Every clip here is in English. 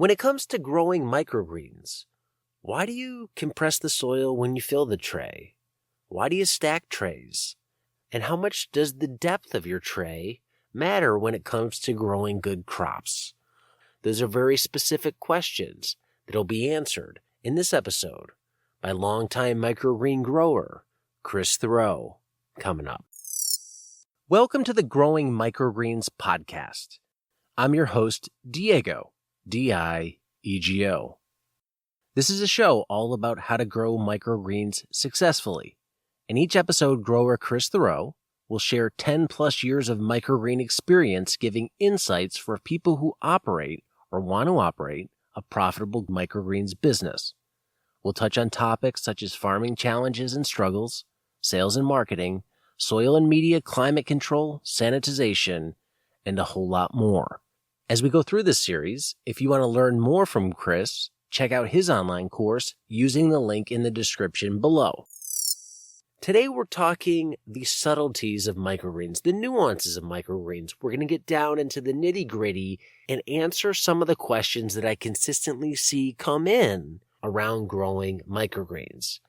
When it comes to growing microgreens, why do you compress the soil when you fill the tray? Why do you stack trays? And how much does the depth of your tray matter when it comes to growing good crops? Those are very specific questions that'll be answered in this episode by longtime microgreen grower Chris Thoreau, coming up. Welcome to the Growing Microgreens podcast. I'm your host, Diego, D-I-E-G-O. This is a show all about how to grow microgreens successfully. In each episode, grower Chris Thoreau will share 10 plus years of microgreen experience, giving insights for people who operate or want to operate a profitable microgreens business. We'll touch on topics such as farming challenges and struggles, sales and marketing, soil and media climate control, sanitization, and a whole lot more. As we go through this series, if you want to learn more from Chris, check out his online course using the link in the description below. Today we're talking the subtleties of microgreens, the nuances of microgreens. We're going to get down into the nitty-gritty and answer some of the questions that I consistently see come in around growing microgreens.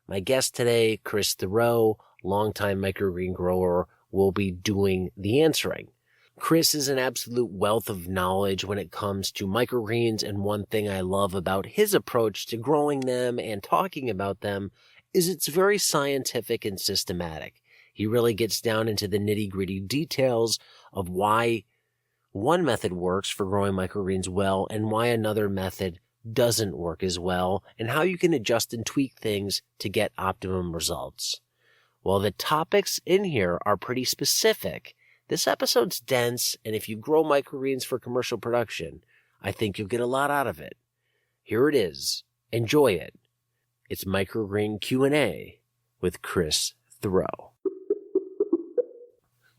My guest today, Chris Thoreau, longtime microgreen grower, will be doing the answering. Chris is an absolute wealth of knowledge when it comes to microgreens, and one thing I love about his approach to growing them and talking about them is it's very scientific and systematic. He really gets down into the nitty-gritty details of why one method works for growing microgreens well and why another method doesn't work as well, and how you can adjust and tweak things to get optimum results. While the topics in here are pretty specific, this episode's dense, and if you grow microgreens for commercial production, I think you'll get a lot out of it. Here it is. Enjoy it. It's Microgreen Q&A with Chris Thoreau.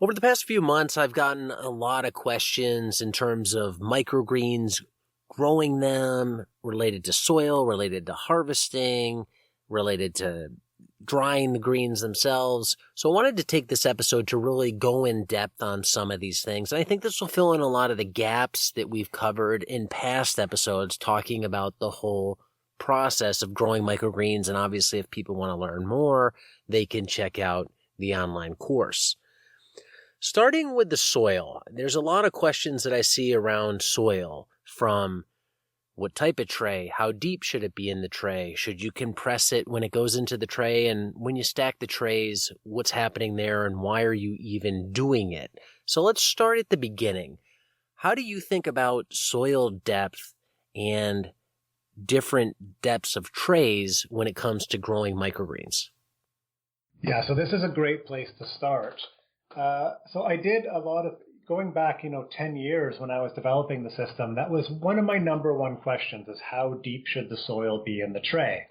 Over the past few months, I've gotten a lot of questions in terms of microgreens, growing them, related to soil, related to harvesting, related to drying the greens themselves. So I wanted to take this episode to really go in depth on some of these things. And I think this will fill in a lot of the gaps that we've covered in past episodes talking about the whole process of growing microgreens. And obviously, if people want to learn more, they can check out the online course. Starting with the soil, there's a lot of questions that I see around soil, from what type of tray, how deep should it be in the tray, should you compress it when it goes into the tray, and when you stack the trays, what's happening there and why are you even doing it? So let's start at the beginning. How do you think about soil depth and different depths of trays when it comes to growing microgreens? Yeah, so this is a great place to start. So I did a lot of, going back, 10 years when I was developing the system, that was one of my number one questions, is how deep should the soil be in the tray?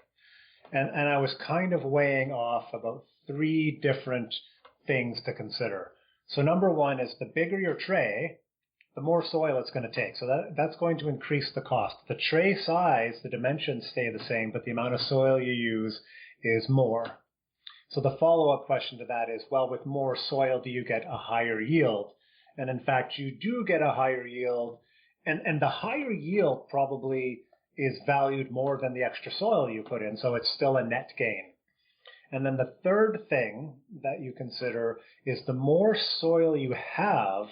And I was kind of weighing off about 3 different things to consider. So number one is, the bigger your tray, the more soil it's going to take. So that's going to increase the cost. The tray size, the dimensions stay the same, but the amount of soil you use is more. So the follow-up question to that is, well, with more soil, do you get a higher yield? And in fact, you do get a higher yield. And the higher yield probably is valued more than the extra soil you put in. So it's still a net gain. And then the third thing that you consider is, the more soil you have,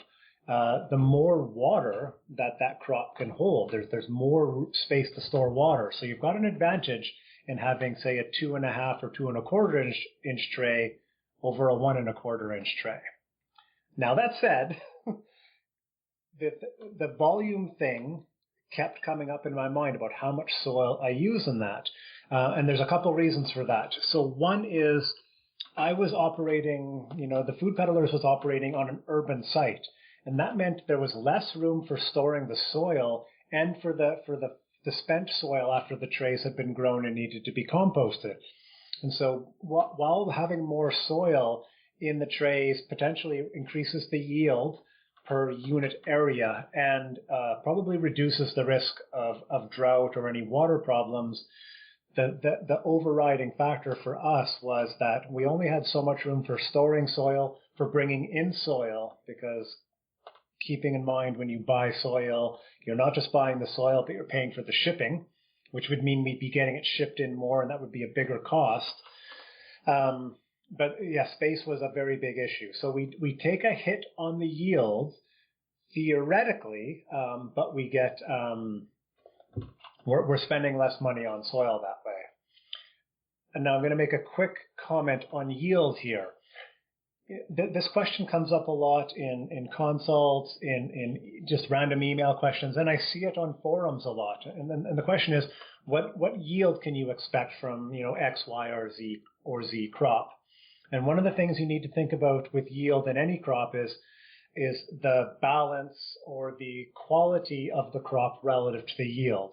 the more water that crop can hold. There's more space to store water. So you've got an advantage in having, say, a 2.5 or 2 1/4 inch tray over a 1 1/4 inch tray. Now, that said, the volume thing kept coming up in my mind about how much soil I use in that. And there's a couple reasons for that. So one is, I was operating, the Food Peddlers was operating on an urban site. And that meant there was less room for storing the soil and for the spent soil after the trays had been grown and needed to be composted. And so while having more soil in the trays potentially increases the yield per unit area and probably reduces the risk of drought or any water problems, the overriding factor for us was that we only had so much room for storing soil, for bringing in soil, because keeping in mind when you buy soil, you're not just buying the soil, but you're paying for the shipping, which would mean we'd be getting it shipped in more, and that would be a bigger cost. But yeah, space was a very big issue. So we take a hit on the yield theoretically, but we get we're spending less money on soil that way. And now I'm going to make a quick comment on yield here. This question comes up a lot in consults, in just random email questions, and I see it on forums a lot. And the question is, what yield can you expect from X, Y, or Z crop? And one of the things you need to think about with yield in any crop is the balance or the quality of the crop relative to the yield.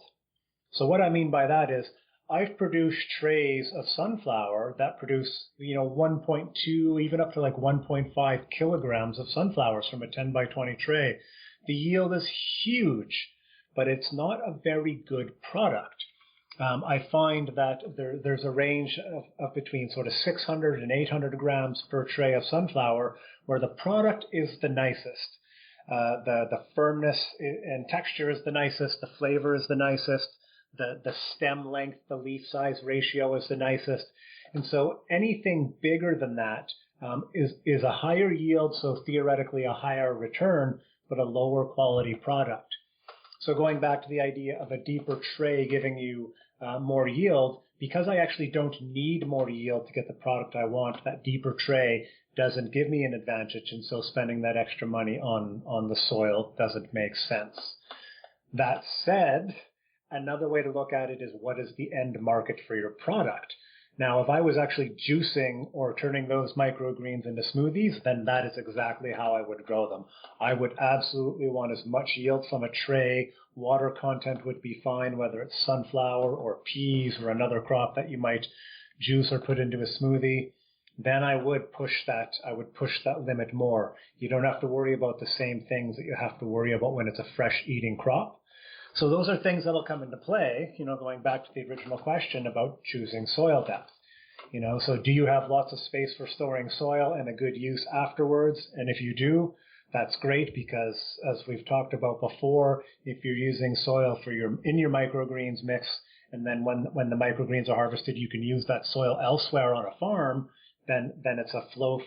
So what I mean by that is I've produced trays of sunflower that produce 1.2, even up to like 1.5 kilograms of sunflowers from a 10 by 20 tray. The yield is huge, but it's not a very good product. I find that there's a range of between sort of 600 and 800 grams per tray of sunflower, where the product is the nicest. The firmness and texture is the nicest. The flavor is the nicest. The stem length, the leaf size ratio is the nicest. And so anything bigger than that is a higher yield, so theoretically a higher return, but a lower quality product. So going back to the idea of a deeper tray giving you more yield, because I actually don't need more yield to get the product I want, that deeper tray doesn't give me an advantage, and so spending that extra money on the soil doesn't make sense. That said, another way to look at it is, what is the end market for your product? Now, if I was actually juicing or turning those microgreens into smoothies, then that is exactly how I would grow them. I would absolutely want as much yield from a tray. Water content would be fine, whether it's sunflower or peas or another crop that you might juice or put into a smoothie. Then I would push that limit more. You don't have to worry about the same things that you have to worry about when it's a fresh eating crop. So those are things that'll come into play, going back to the original question about choosing soil depth. So do you have lots of space for storing soil and a good use afterwards? And if you do, that's great, because as we've talked about before, if you're using soil in your microgreens mix, and then when the microgreens are harvested, you can use that soil elsewhere on a farm, then it's a flow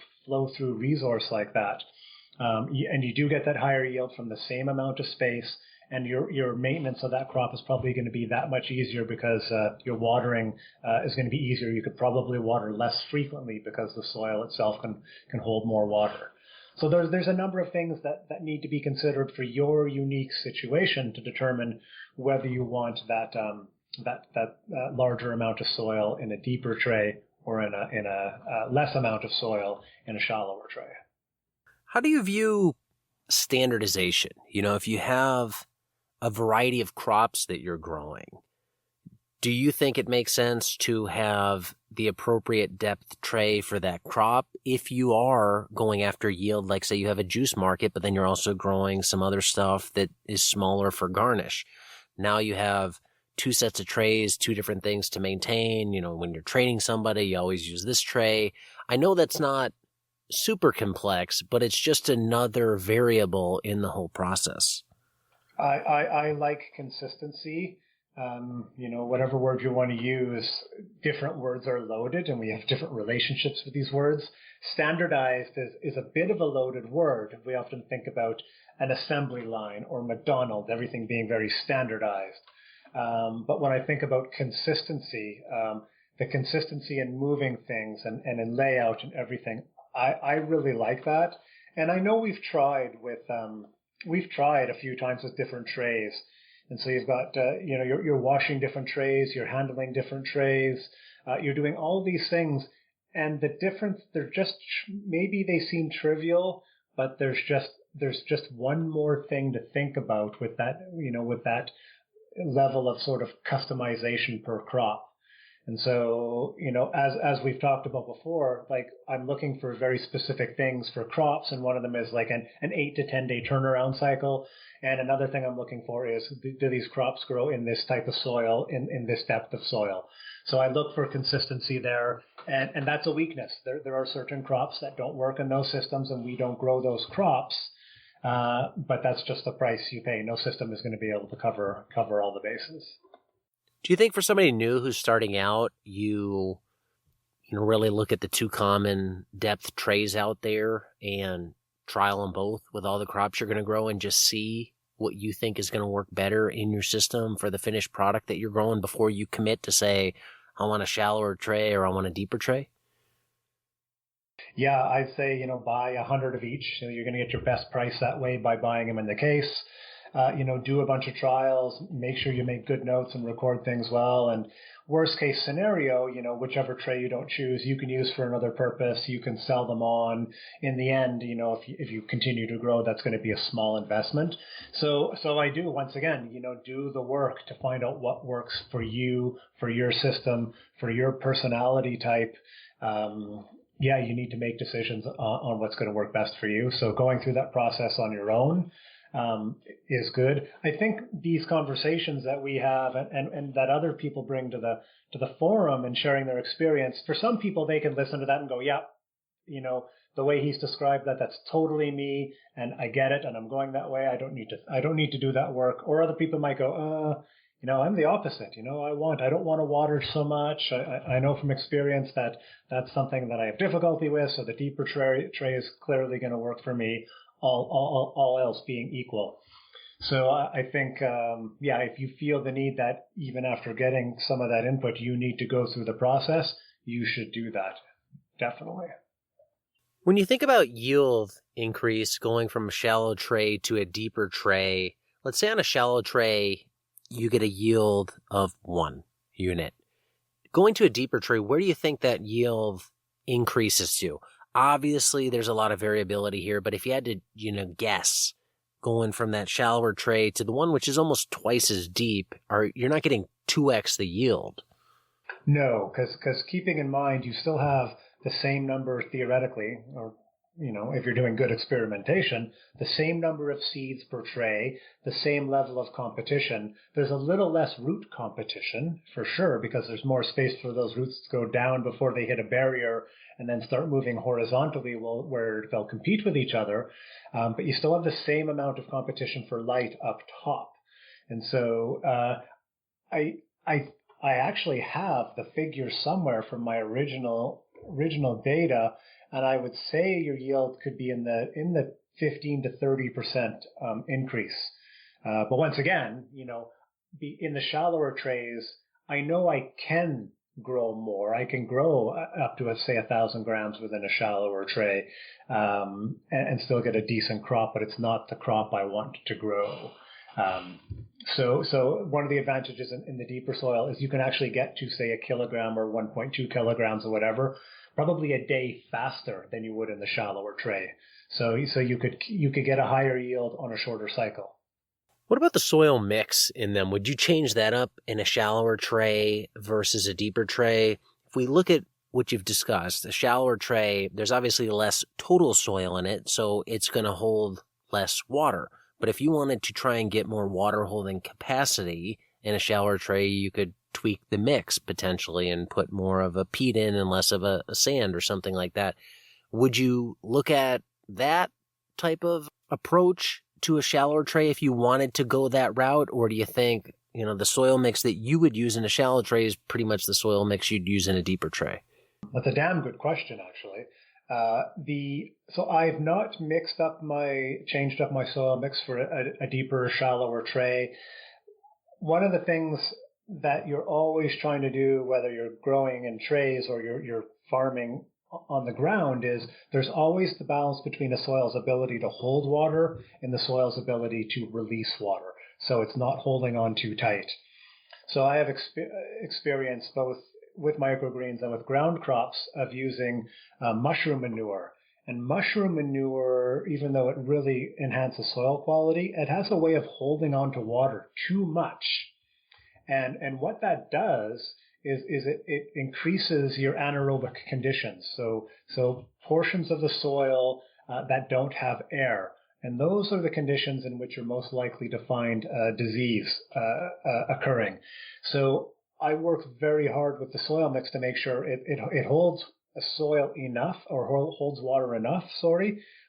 through resource like that. And you do get that higher yield from the same amount of space. And your maintenance of that crop is probably going to be that much easier, because your watering is going to be easier. You could probably water less frequently because the soil itself can hold more water. So there's a number of things that need to be considered for your unique situation to determine whether you want that larger amount of soil in a deeper tray or in a less amount of soil in a shallower tray. How do you view standardization? If you have a variety of crops that you're growing, do you think it makes sense to have the appropriate depth tray for that crop if you are going after yield? Like, say you have a juice market, but then you're also growing some other stuff that is smaller for garnish. Now you have two sets of trays, two different things to maintain. When you're training somebody, you always use this tray. I know that's not super complex, but it's just another variable in the whole process. I like consistency. Whatever word you want to use, different words are loaded, and we have different relationships with these words. Standardized is a bit of a loaded word. We often think about an assembly line or McDonald's, everything being very standardized. But when I think about consistency, the consistency in moving things and in layout and everything, I really like that. And I know we've tried a few times with different trays. And so you've got, you're washing different trays, you're handling different trays, you're doing all these things. And the difference, maybe they seem trivial, but there's just one more thing to think about with that level of sort of customization per crop. And so, as we've talked about before, like, I'm looking for very specific things for crops, and one of them is like an 8 to 10 day turnaround cycle. And another thing I'm looking for is, do these crops grow in this type of soil, in this depth of soil? So I look for consistency there, and that's a weakness. There are certain crops that don't work in those systems, and we don't grow those crops. But that's just the price you pay. No system is going to be able to cover all the bases. Do you think for somebody new who's starting out, really look at the two common depth trays out there and trial them both with all the crops you're going to grow and just see what you think is going to work better in your system for the finished product that you're growing before you commit to say, I want a shallower tray or I want a deeper tray? Yeah, I'd say, buy 100 of each. You're going to get your best price that way by buying them in the case. Do a bunch of trials, make sure you make good notes and record things well. And worst case scenario, whichever tray you don't choose, you can use for another purpose. You can sell them on. In the end, if you continue to grow, that's going to be a small investment. So I do, once again, do the work to find out what works for you, for your system, for your personality type. You need to make decisions on what's going to work best for you. So going through that process on your own is good. I think these conversations that we have and that other people bring to the forum and sharing their experience, for some people, they can listen to that and go, yeah, the way he's described that's totally me, and I get it, and I'm going that way. I don't need to do that work. Or other people might go, I'm the opposite. I don't want to water so much. I know from experience that that's something that I have difficulty with. So the deeper tray is clearly going to work for me, all else being equal. So I think, if you feel the need that even after getting some of that input, you need to go through the process, you should do that. Definitely. When you think about yield increase going from a shallow tray to a deeper tray, let's say on a shallow tray, you get a yield of 1 unit. Going to a deeper tray, where do you think that yield increases to? Obviously, there's a lot of variability here, but if you had to, guess, going from that shallower tray to the one which is almost twice as deep, you're not getting 2x the yield. No, because keeping in mind, you still have the same number theoretically, or if you're doing good experimentation, the same number of seeds per tray, the same level of competition. There's a little less root competition, for sure, because there's more space for those roots to go down before they hit a barrier and then start moving horizontally where they'll compete with each other. But you still have the same amount of competition for light up top. And so I actually have the figure somewhere from my original data, and I would say your yield could be in the 15 to 30% increase. But once again, be in the shallower trays, I know I can grow more. I can grow up to, say, 1,000 grams within a shallower tray, and still get a decent crop, but it's not the crop I want to grow. So one of the advantages in the deeper soil is you can actually get to, say, 1 kilogram or 1.2 kilograms or whatever, probably a day faster than you would in the shallower tray. So you could get a higher yield on a shorter cycle. What about the soil mix in them? Would you change that up in a shallower tray versus a deeper tray? If we look at what you've discussed, a shallower tray, there's obviously less total soil in it, so it's going to hold less water. But if you wanted to try and get more water holding capacity in a shallower tray, you could tweak the mix potentially and put more of a peat in and less of a sand or something like that. Would you look at that type of approach to a shallower tray if you wanted to go that route? Or do you think, the soil mix that you would use in a shallow tray is pretty much the soil mix you'd use in a deeper tray? That's a damn good question, actually. So I've not changed up my soil mix for a deeper, shallower tray. One of the things that you're always trying to do, whether you're growing in trays or you're farming on the ground, is there's always the balance between the soil's ability to hold water and the soil's ability to release water. So it's not holding on too tight. So I have experience both with microgreens and with ground crops of using mushroom manure. And mushroom manure, even though it really enhances soil quality, it has a way of holding on to water too much. And what that does is it increases your anaerobic conditions. So portions of the soil that don't have air. And those are the conditions in which you're most likely to find disease occurring. So I work very hard with the soil mix to make sure it holds a soil enough, or holds water enough,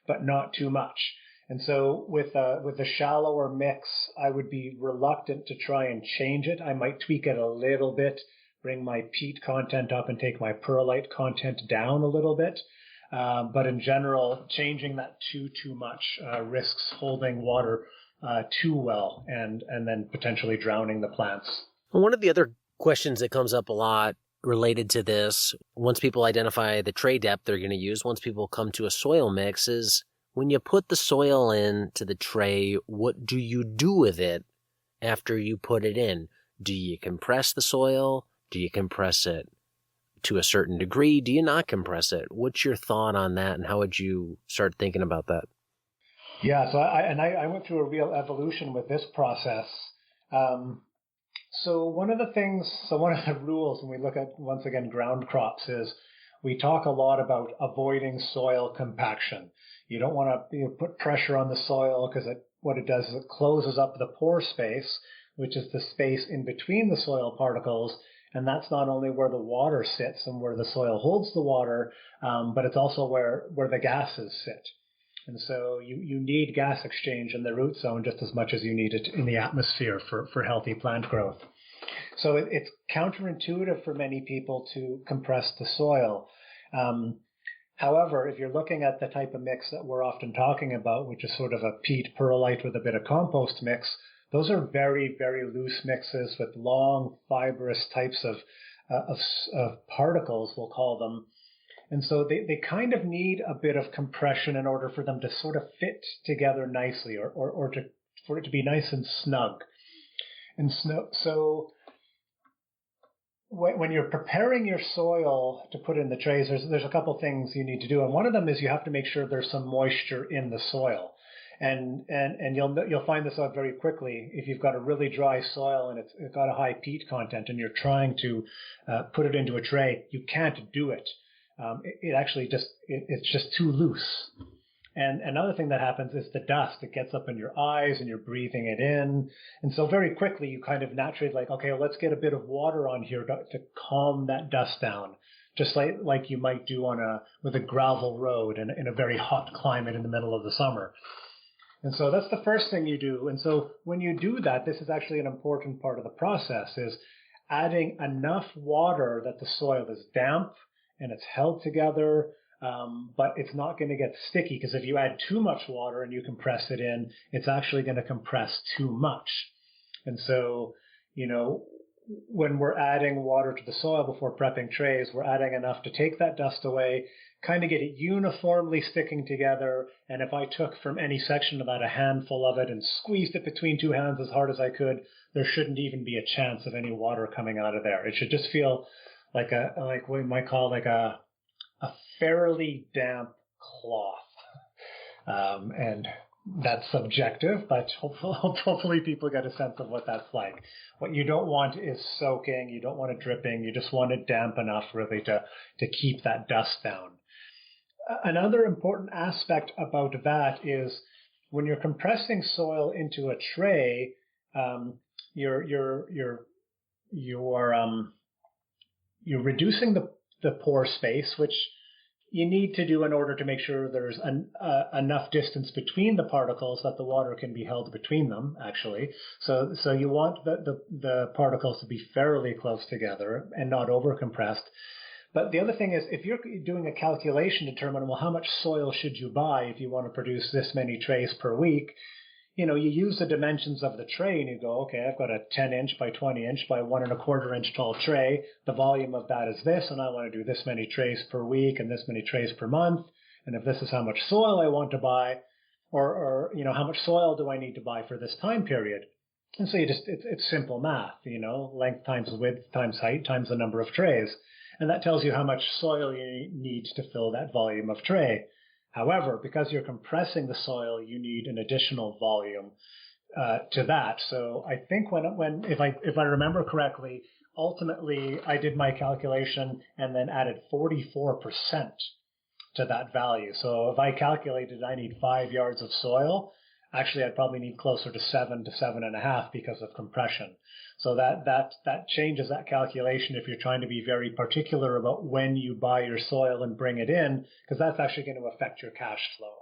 but not too much. And so with the shallower mix, I would be reluctant to try and change it. I might tweak it a little bit, bring my peat content up and take my perlite content down a little bit. But in general, changing that too much risks holding water too well and then potentially drowning the plants. One of the other questions that comes up a lot related to this, once people identify the tray depth they're going to use, once people come to a soil mix, is when you put the soil into the tray, what do you do with it after you put it in? Do you compress the soil? Do you compress it to a certain degree? Do you not compress it? What's your thought on that, and how would you start thinking about that? Yeah, so I went through a real evolution with this process. So one of the rules when we look at, once again, ground crops is we talk a lot about avoiding soil compaction. You don't want to put pressure on the soil because what it does is it closes up the pore space, which is the space in between the soil particles. And that's not only where the water sits and where the soil holds the water, but it's also where the gases sit. And so you need gas exchange in the root zone just as much as you need it in the atmosphere for healthy plant growth. So it's counterintuitive for many people to compress the soil. However, if you're looking at the type of mix that we're often talking about, which is sort of a peat perlite with a bit of compost mix, those are very, very loose mixes with long fibrous types of particles, we'll call them. And so they kind of need a bit of compression in order for them to sort of fit together nicely or for it to be nice and snug. And so when you're preparing your soil to put in the trays, there's a couple things you need to do. And one of them is you have to make sure there's some moisture in the soil. And you'll find this out very quickly. If you've got a really dry soil and it's got a high peat content and you're trying to put it into a tray, you can't do it. It's just too loose. And another thing that happens is the dust. It gets up in your eyes and you're breathing it in. And so very quickly you kind of naturally like, okay, well, let's get a bit of water on here to calm that dust down. Just like you might do with a gravel road in a very hot climate in the middle of the summer. And so that's the first thing you do. And so when you do that, this is actually an important part of the process, is adding enough water that the soil is damp and it's held together, but it's not going to get sticky, because if you add too much water and you compress it in, it's actually going to compress too much. And so, when we're adding water to the soil before prepping trays, we're adding enough to take that dust away, kind of get it uniformly sticking together. And if I took from any section of that a handful of it and squeezed it between two hands as hard as I could, there shouldn't even be a chance of any water coming out of there. It should just feel like what we might call like a fairly damp cloth. And that's subjective, but hopefully people get a sense of what that's like. What you don't want is soaking. You don't want it dripping. You just want it damp enough really to keep that dust down. Another important aspect about that is when you're compressing soil into a tray, you're reducing the pore space, which you need to do in order to make sure there's enough distance between the particles that the water can be held between them, actually. So you want the particles to be fairly close together and not over-compressed. But the other thing is, if you're doing a calculation to determine, well, how much soil should you buy if you want to produce this many trays per week, you use the dimensions of the tray and you go, okay, I've got a 10-inch by 20-inch by 1.25-inch tall tray. The volume of that is this, and I want to do this many trays per week and this many trays per month. And if this is how much soil I want to buy, or how much soil do I need to buy for this time period? And so it's simple math, length times width times height times the number of trays. And that tells you how much soil you need to fill that volume of tray. However, because you're compressing the soil, you need an additional volume to that. So I think if I remember correctly, ultimately I did my calculation and then added 44% to that value. So if I calculated I need 5 yards of soil, actually I'd probably need closer to 7 to 7.5 because of compression. So that changes that calculation if you're trying to be very particular about when you buy your soil and bring it in, because that's actually going to affect your cash flow.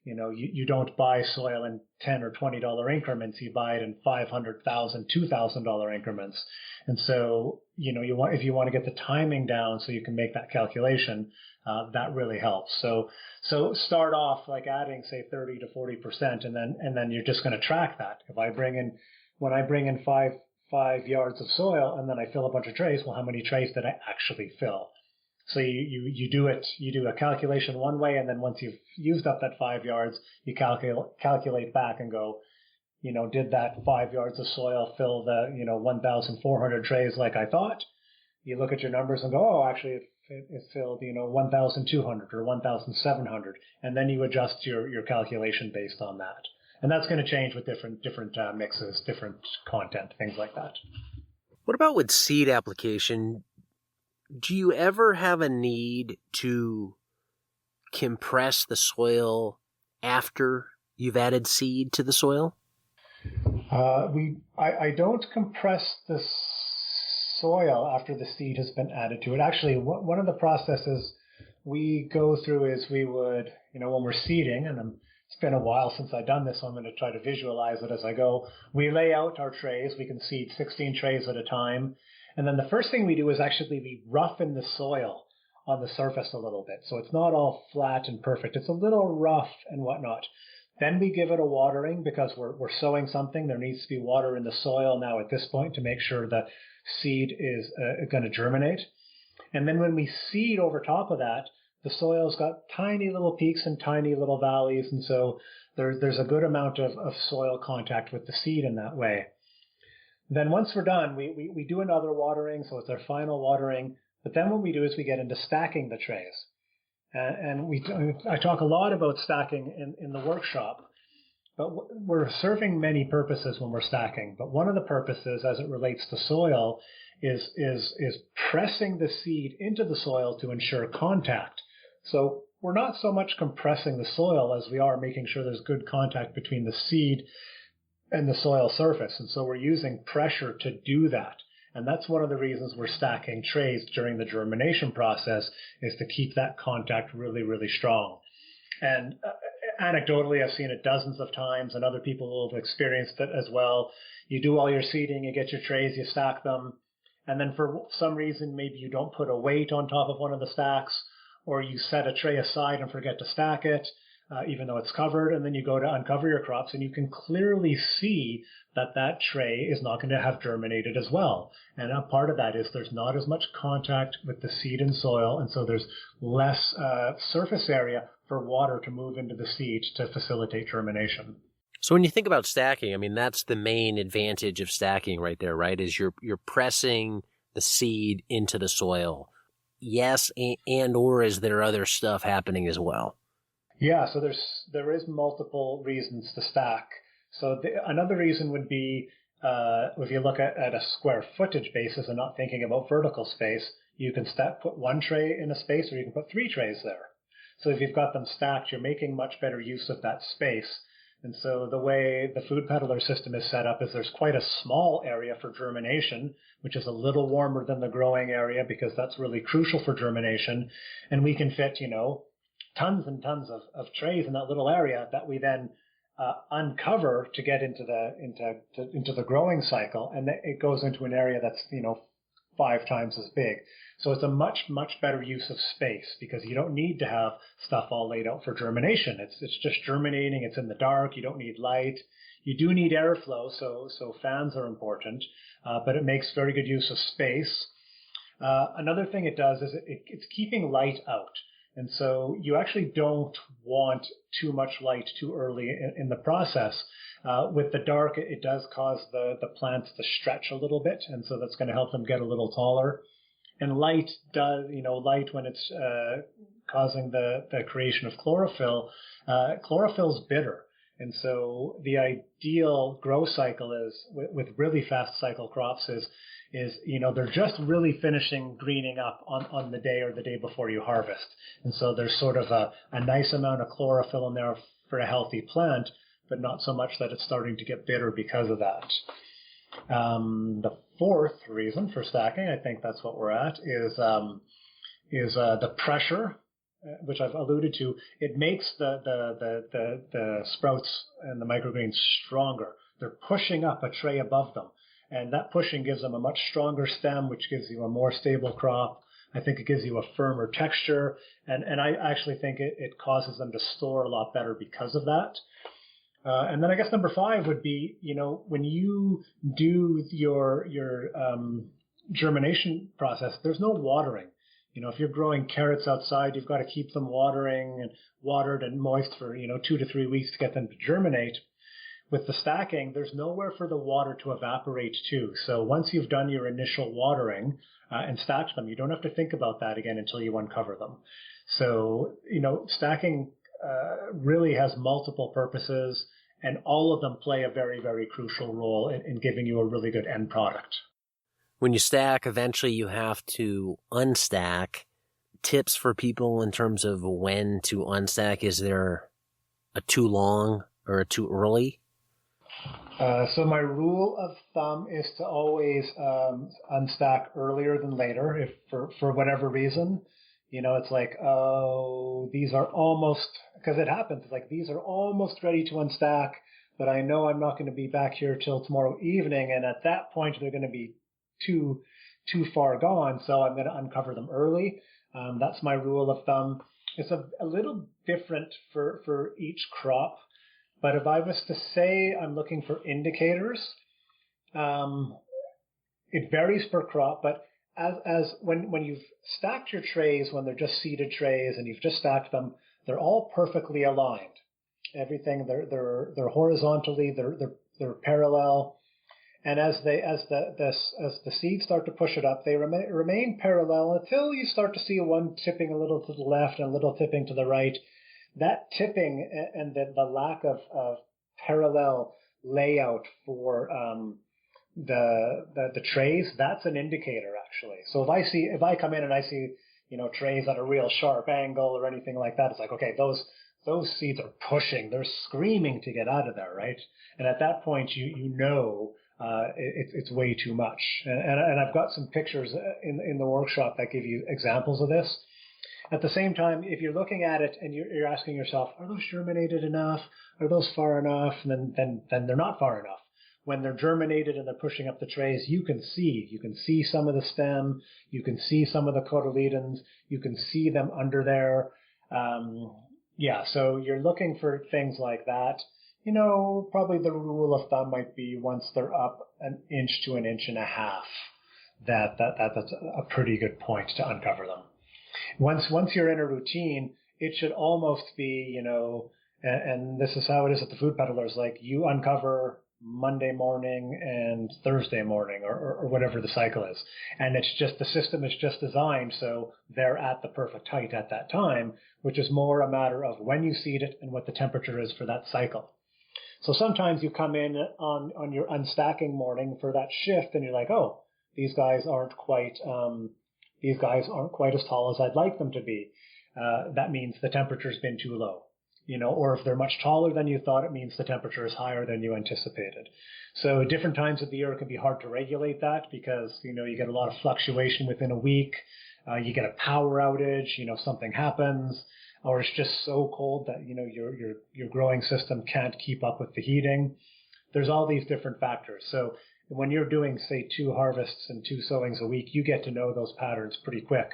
You don't buy soil in $10 or $20 increments. You buy it in $500,000, $2,000 increments. And so, if you want to get the timing down so you can make that calculation, that really helps. So start off like adding, say, 30 to 40%, and then you're just going to track that. When I bring in five yards of soil and then I fill a bunch of trays, well, how many trays did I actually fill? So you do a calculation one way, and then once you've used up that 5 yards, you calculate back and go, did that 5 yards of soil fill the 1,400 trays like I thought? You look at your numbers and go, oh, actually it filled 1,200 or 1,700, and then you adjust your calculation based on that. And that's going to change with different mixes, different content, things like that. What about with seed application? Do you ever have a need to compress the soil after you've added seed to the soil? I don't compress the soil after the seed has been added to it. Actually, one of the processes we go through is we would, when we're seeding, and it's been a while since I've done this, so I'm going to try to visualize it as I go. We lay out our trays. We can seed 16 trays at a time. And then the first thing we do is actually we roughen the soil on the surface a little bit. So it's not all flat and perfect. It's a little rough and whatnot. Then we give it a watering because we're sowing something. There needs to be water in the soil now at this point to make sure the seed is going to germinate. And then when we seed over top of that, the soil's got tiny little peaks and tiny little valleys. And so there's a good amount of soil contact with the seed in that way. Then once we're done, we do another watering, so it's our final watering. But then what we do is we get into stacking the trays. I talk a lot about stacking in the workshop, but we're serving many purposes when we're stacking. But one of the purposes, as it relates to soil, is pressing the seed into the soil to ensure contact. So we're not so much compressing the soil as we are making sure there's good contact between the seed and the soil surface. And so we're using pressure to do that. And that's one of the reasons we're stacking trays during the germination process, is to keep that contact really, really strong. And anecdotally, I've seen it dozens of times, and other people will have experienced it as well. You do all your seeding, you get your trays, you stack them, and then for some reason, maybe you don't put a weight on top of one of the stacks, or you set a tray aside and forget to stack it, even though it's covered, and then you go to uncover your crops, and you can clearly see that tray is not going to have germinated as well. And a part of that is there's not as much contact with the seed and soil, and so there's less surface area for water to move into the seed to facilitate germination. So when you think about stacking, I mean, that's the main advantage of stacking right there, right? Is you're pressing the seed into the soil. Yes, and or is there other stuff happening as well? Yeah, so there is multiple reasons to stack. So another reason would be if you look at a square footage basis and not thinking about vertical space, you can put one tray in a space, or you can put 3 trays there. So if you've got them stacked, you're making much better use of that space. And so the way the food peddler system is set up is there's quite a small area for germination, which is a little warmer than the growing area because that's really crucial for germination. And we can fit, tons and tons of trays in that little area that we then uncover to get into the growing cycle, and it goes into an area that's 5 times as big. So it's a much better use of space because you don't need to have stuff all laid out for germination. It's just germinating. It's in the dark. You don't need light. You do need airflow, so fans are important, but it makes very good use of space. Another thing it does is it's keeping light out. And so you actually don't want too much light too early in the process. With the dark, it does cause the plants to stretch a little bit, and so that's going to help them get a little taller. And light when it's causing the creation of chlorophyll, chlorophyll's bitter. And so the ideal grow cycle is with really fast cycle crops is they're just really finishing greening up on the day or the day before you harvest. And so there's sort of a nice amount of chlorophyll in there for a healthy plant, but not so much that it's starting to get bitter because of that. The fourth reason for stacking, I think that's what we're at, is the pressure which I've alluded to, it makes the sprouts and the microgreens stronger. They're pushing up a tray above them. And that pushing gives them a much stronger stem, which gives you a more stable crop. I think it gives you a firmer texture. And I actually think it causes them to store a lot better because of that. And then I guess number 5 would be, when you do your germination process, there's no watering. If you're growing carrots outside, you've got to keep them watered and moist for, 2 to 3 weeks to get them to germinate. With the stacking, there's nowhere for the water to evaporate to. So once you've done your initial watering and stacked them, you don't have to think about that again until you uncover them. So, stacking really has multiple purposes, and all of them play a very, very crucial role in giving you a really good end product. When you stack, eventually you have to unstack. Tips for people in terms of when to unstack? Is there a too long or a too early? So my rule of thumb is to always unstack earlier than later, if for whatever reason. It's like, oh, these are almost, because it happens, it's like these are almost ready to unstack, but I know I'm not going to be back here till tomorrow evening, and at that point they're going to be too far gone, so I'm going to uncover them early. That's my rule of thumb. It's a little different for each crop. But if I was to say I'm looking for indicators, it varies per crop. But as when you've stacked your trays, when they're just seeded trays and you've just stacked them, they're all perfectly aligned. Everything they're horizontally, they're parallel. And as the seeds start to push it up, they remain parallel until you start to see one tipping a little to the left and a little tipping to the right. That tipping and the lack of parallel layout for the trays, that's an indicator actually. So if I come in and I see trays at a real sharp angle or anything like that, it's like, okay, those seeds are pushing, they're screaming to get out of there, right? And at that point it's way too much. And I've got some pictures in the workshop that give you examples of this. At the same time, if you're looking at it and you're asking yourself, are those germinated enough? Are those far enough? And then they're not far enough. When they're germinated and they're pushing up the trays, you can see some of the stem, you can see some of the cotyledons, you can see them under there. So you're looking for things like that. Probably the rule of thumb might be once they're up an inch to an inch and a half, that's a pretty good point to uncover them. Once you're in a routine, it should almost be, and this is how it is at the Food Peddlers, like you uncover Monday morning and Thursday morning or whatever the cycle is. And it's just, the system is just designed so they're at the perfect height at that time, which is more a matter of when you seed it and what the temperature is for that cycle. So sometimes you come in on your unstacking morning for that shift and you're like, oh, these guys aren't quite as tall as I'd like them to be. That means the temperature's been too low. Or if they're much taller than you thought, it means the temperature is higher than you anticipated. So different times of the year, it can be hard to regulate that because, you get a lot of fluctuation within a week. You get a power outage, something happens, or it's just so cold that, your growing system can't keep up with the heating. There's all these different factors. So when you're doing, say, 2 harvests and 2 sowings a week, you get to know those patterns pretty quick.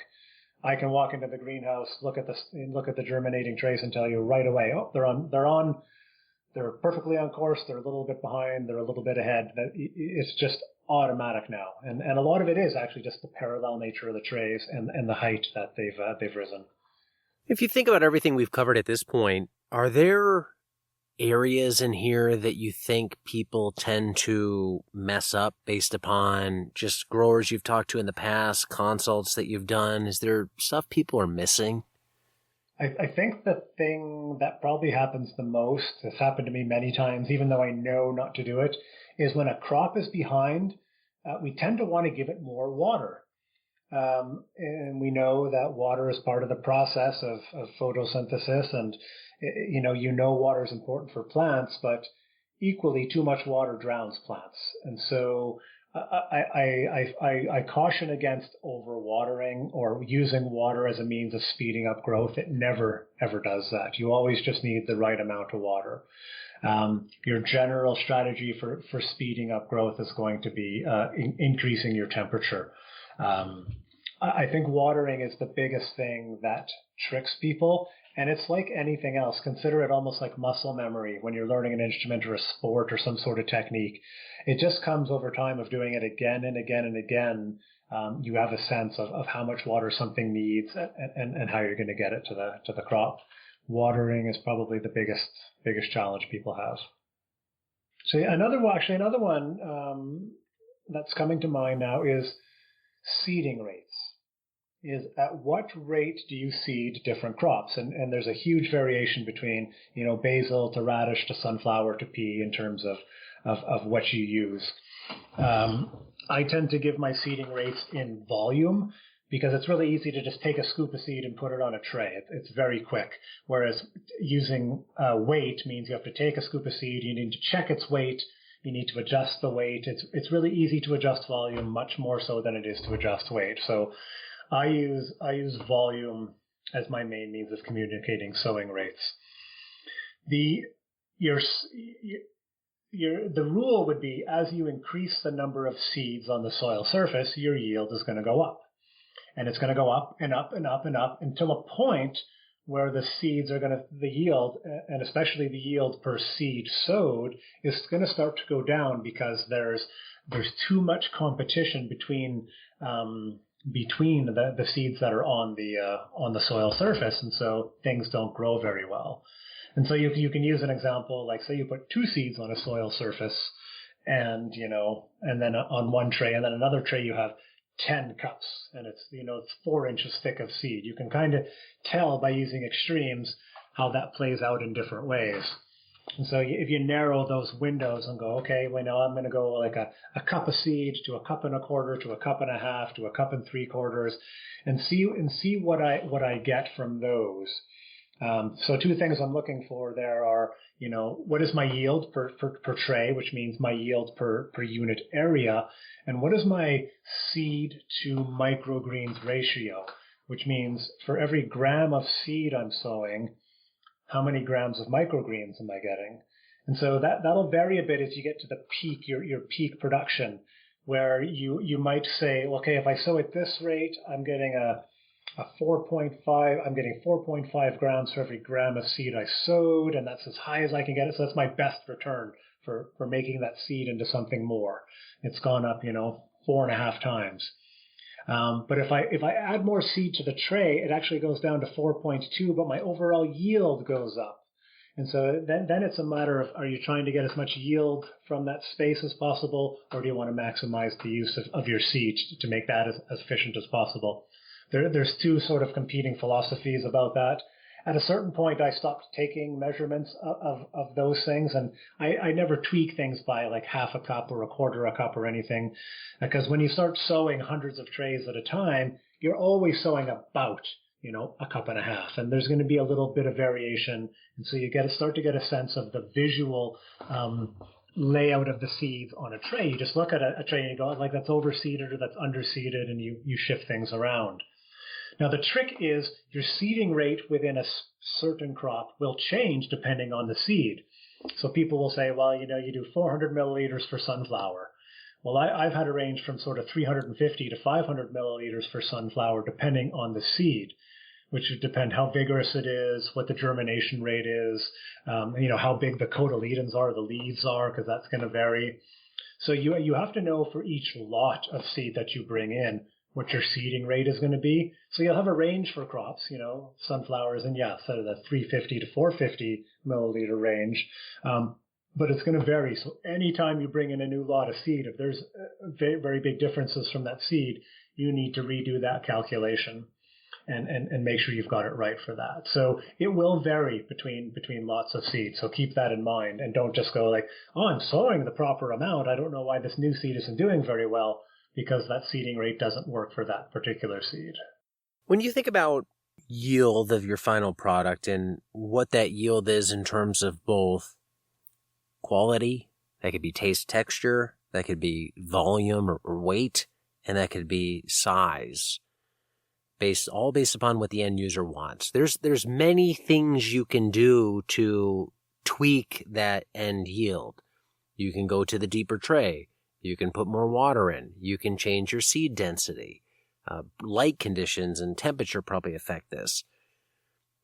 I can walk into the greenhouse, look at the germinating trays and tell you right away, oh, they're perfectly on course, they're a little bit behind, they're a little bit ahead. It's just automatic now. And a lot of it is actually just the parallel nature of the trays and the height that they've risen. If you think about everything we've covered at this point, are there areas in here that you think people tend to mess up based upon just growers you've talked to in the past, consults that you've done? Is there stuff people are missing? I think the thing that probably happens the most, has happened to me many times, even though I know not to do it, is when a crop is behind, we tend to want to give it more water. And we know that water is part of the process of photosynthesis, and water is important for plants, but equally too much water drowns plants. And so I caution against overwatering or using water as a means of speeding up growth. It never, ever does that. You always just need the right amount of water. Your general strategy for speeding up growth is going to be increasing your temperature. I think watering is the biggest thing that tricks people. And it's like anything else. Consider it almost like muscle memory when you're learning an instrument or a sport or some sort of technique. It just comes over time of doing it again and again and again. You have a sense of how much water something needs and how you're going to get it to the crop. Watering is probably the biggest challenge people have. So another one that's coming to mind now is seeding rates. Is at what rate do you seed different crops? And there's a huge variation between, basil to radish to sunflower to pea in terms of what you use. I tend to give my seeding rates in volume because it's really easy to just take a scoop of seed and put it on a tray. It's very quick. Whereas using weight means you have to take a scoop of seed, you need to check its weight, you need to adjust the weight. It's really easy to adjust volume, much more so than it is to adjust weight. So I use volume as my main means of communicating sowing rates. The rule would be as you increase the number of seeds on the soil surface, your yield is going to go up. And it's going to go up and up and up and up until a point where the yield, and especially the yield per seed sowed, is going to start to go down because there's too much competition between the seeds that are on the soil surface, and so things don't grow very well. And so you can use an example like, say you put 2 seeds on a soil surface, and then on one tray, and then another tray you have 10 cups, and it's 4 inches thick of seed. You can kind of tell by using extremes how that plays out in different ways. And so if you narrow those windows and go, okay, well, now I'm going to go like a cup of seed to a cup and a quarter to a cup and a half to a cup and 3/4, and see what I get from those. So 2 things I'm looking for there are, what is my yield per tray, which means my yield per unit area, and what is my seed to microgreens ratio, which means for every gram of seed I'm sowing, how many grams of microgreens am I getting? And so that'll vary a bit as you get to the peak, your peak production, where you might say, okay, if I sow at this rate, I'm getting a 4.5, I'm getting 4.5 grams for every gram of seed I sowed, and that's as high as I can get it. So that's my best return for making that seed into something more. It's gone up, 4.5 times. But if I add more seed to the tray, it actually goes down to 4.2, but my overall yield goes up. And so then it's a matter of, are you trying to get as much yield from that space as possible, or do you want to maximize the use of your seed to make that as efficient as possible? There's 2 sort of competing philosophies about that. At a certain point, I stopped taking measurements of those things, and I never tweak things by like half a cup or a quarter a cup or anything, because when you start sowing hundreds of trays at a time, you're always sowing about, a cup and a half, and there's going to be a little bit of variation, and so you start to get a sense of the visual layout of the seeds on a tray. You just look at a tray and you go, like, that's overseeded or that's underseeded, and you shift things around. Now, the trick is your seeding rate within a certain crop will change depending on the seed. So people will say, well, you do 400 milliliters for sunflower. Well, I've had a range from sort of 350 to 500 milliliters for sunflower depending on the seed, which would depend how vigorous it is, what the germination rate is, how big the cotyledons are, the leaves are, because that's going to vary. So you have to know for each lot of seed that you bring in what your seeding rate is going to be. So you'll have a range for crops, sunflowers, and sort of the 350 to 450 milliliter range. But it's going to vary. So anytime you bring in a new lot of seed, if there's very, very big differences from that seed, you need to redo that calculation and make sure you've got it right for that. So it will vary between lots of seed. So keep that in mind, and don't just go like, oh, I'm sowing the proper amount. I don't know why this new seed isn't doing very well, because that seeding rate doesn't work for that particular seed. When you think about yield of your final product and what that yield is in terms of both quality, that could be taste, texture, that could be volume or weight, and that could be size, all based upon what the end user wants. There's many things you can do to tweak that end yield. You can go to the deeper tray. You can put more water in. You can change your seed density. Light conditions and temperature probably affect this.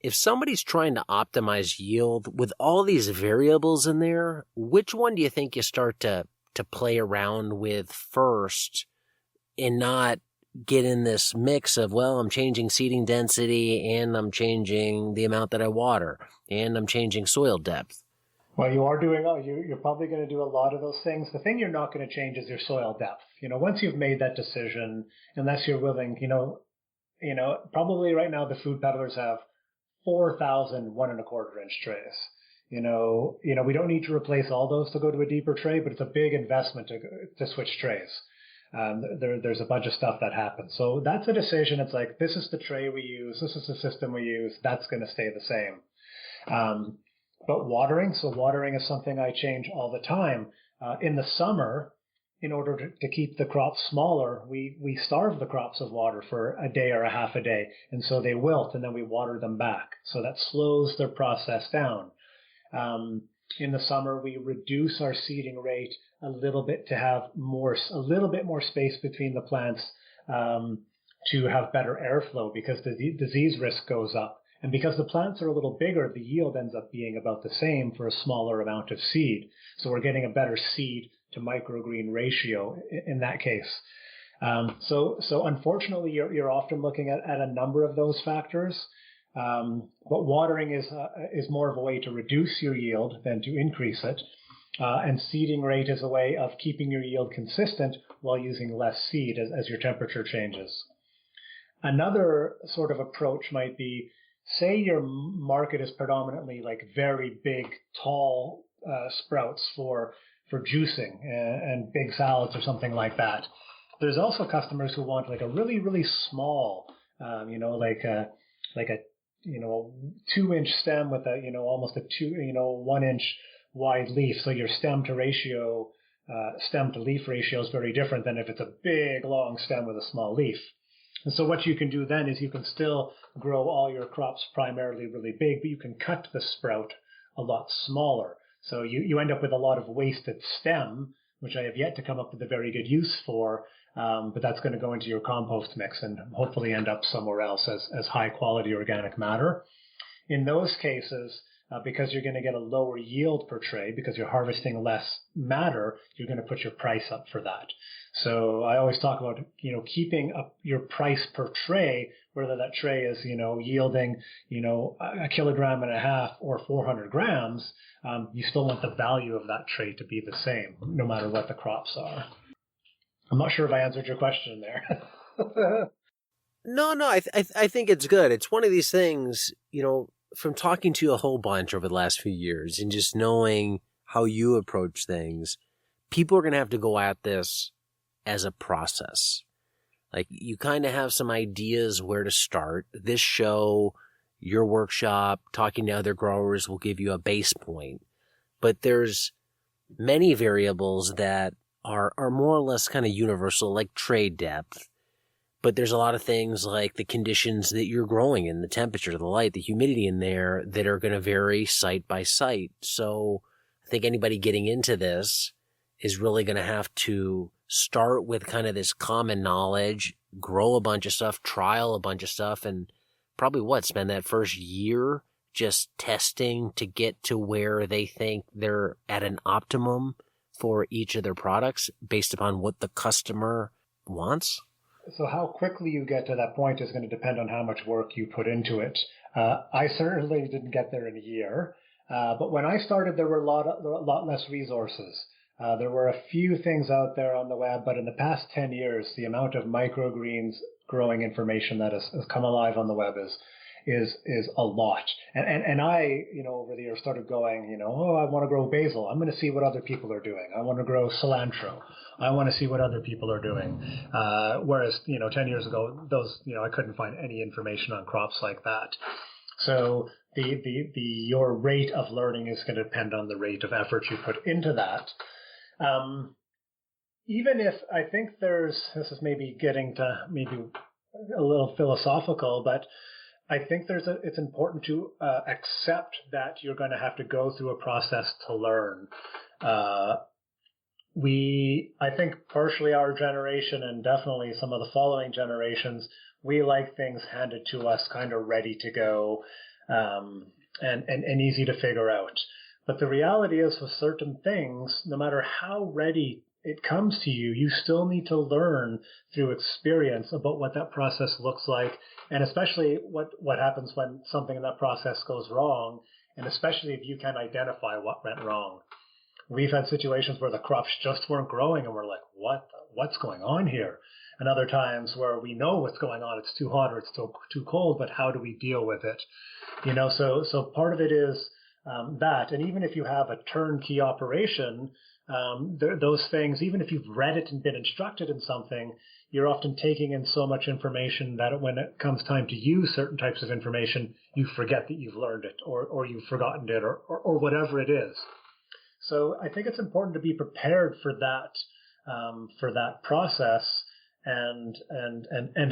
If somebody's trying to optimize yield with all these variables in there, which one do you think you start to play around with first and not get in this mix of, well, I'm changing seeding density and I'm changing the amount that I water and I'm changing soil depth? Well, you're probably going to do a lot of those things. The thing you're not going to change is your soil depth. Once you've made that decision, unless you're willing, probably right now the food peddlers have 4,000 1.25 inch trays. We don't need to replace all those to go to a deeper tray, but it's a big investment to switch trays. There's a bunch of stuff that happens. So that's a decision. It's like, this is the tray we use. This is the system we use. That's going to stay the same. But watering is something I change all the time. In the summer, in order to keep the crops smaller, we starve the crops of water for a day or a half a day. And so they wilt, and then we water them back. So that slows their process down. In the summer, we reduce our seeding rate a little bit to have a little bit more space between the plants to have better airflow, because the disease risk goes up. And because the plants are a little bigger, the yield ends up being about the same for a smaller amount of seed. So we're getting a better seed to microgreen ratio in that case. So unfortunately, you're often looking at a number of those factors. But watering is more of a way to reduce your yield than to increase it. And seeding rate is a way of keeping your yield consistent while using less seed as your temperature changes. Another sort of approach might be, say your market is predominantly like very big, tall sprouts for juicing and big salads or something like that. There's also customers who want like a really, really small, like a 2-inch stem with almost a 1-inch wide leaf. So your stem to leaf ratio is very different than if it's a big, long stem with a small leaf. And so what you can do then is you can still grow all your crops primarily really big, but you can cut the sprout a lot smaller. So you end up with a lot of wasted stem, which I have yet to come up with a very good use for, but that's going to go into your compost mix and hopefully end up somewhere else as high quality organic matter. In those cases, because you're going to get a lower yield per tray because you're harvesting less matter, you're going to put your price up for that. So I always talk about, keeping up your price per tray, whether that tray is, yielding, 1.5 kilograms or 400 grams, you still want the value of that tray to be the same, no matter what the crops are. I'm not sure if I answered your question there. No, I think it's good. It's one of these things, from talking to you a whole bunch over the last few years and just knowing how you approach things, people are going to have to go at this as a process. Like, you kind of have some ideas where to start. This show, your workshop, talking to other growers will give you a base point. But there's many variables that are more or less kind of universal, like tray depth. But there's a lot of things like the conditions that you're growing in, the temperature, the light, the humidity in there that are going to vary site by site. So I think anybody getting into this is really going to have to start with kind of this common knowledge, grow a bunch of stuff, trial a bunch of stuff, and probably spend that first year just testing to get to where they think they're at an optimum for each of their products based upon what the customer wants. So how quickly you get to that point is going to depend on how much work you put into it. I certainly didn't get there in a year, but when I started, there were a lot less resources. There were a few things out there on the web, but in the past 10 years, the amount of microgreens growing information that has come alive on the web is a lot. And I, over the years started going, I want to grow basil. I'm going to see what other people are doing. I want to grow cilantro. I want to see what other people are doing. Whereas, 10 years ago, I couldn't find any information on crops like that. So your rate of learning is going to depend on the rate of effort you put into that. even if I think this is maybe getting to maybe a little philosophical, but I think it's important to accept that you're going to have to go through a process to learn. I think partially our generation and definitely some of the following generations, we like things handed to us kind of ready to go, and easy to figure out. But the reality is with certain things, no matter how ready it comes to you, you still need to learn through experience about what that process looks like, and especially what happens when something in that process goes wrong, and especially if you can identify what went wrong. We've had situations where the crops just weren't growing and we're like, what's going on here? And other times where we know what's going on, it's too hot or it's too cold, but how do we deal with it? So part of it is that. And even if you have a turnkey operation, those things, even if you've read it and been instructed in something, you're often taking in so much information that when it comes time to use certain types of information, you forget that you've learned it or you've forgotten it or whatever it is. So I think it's important to be prepared for that process and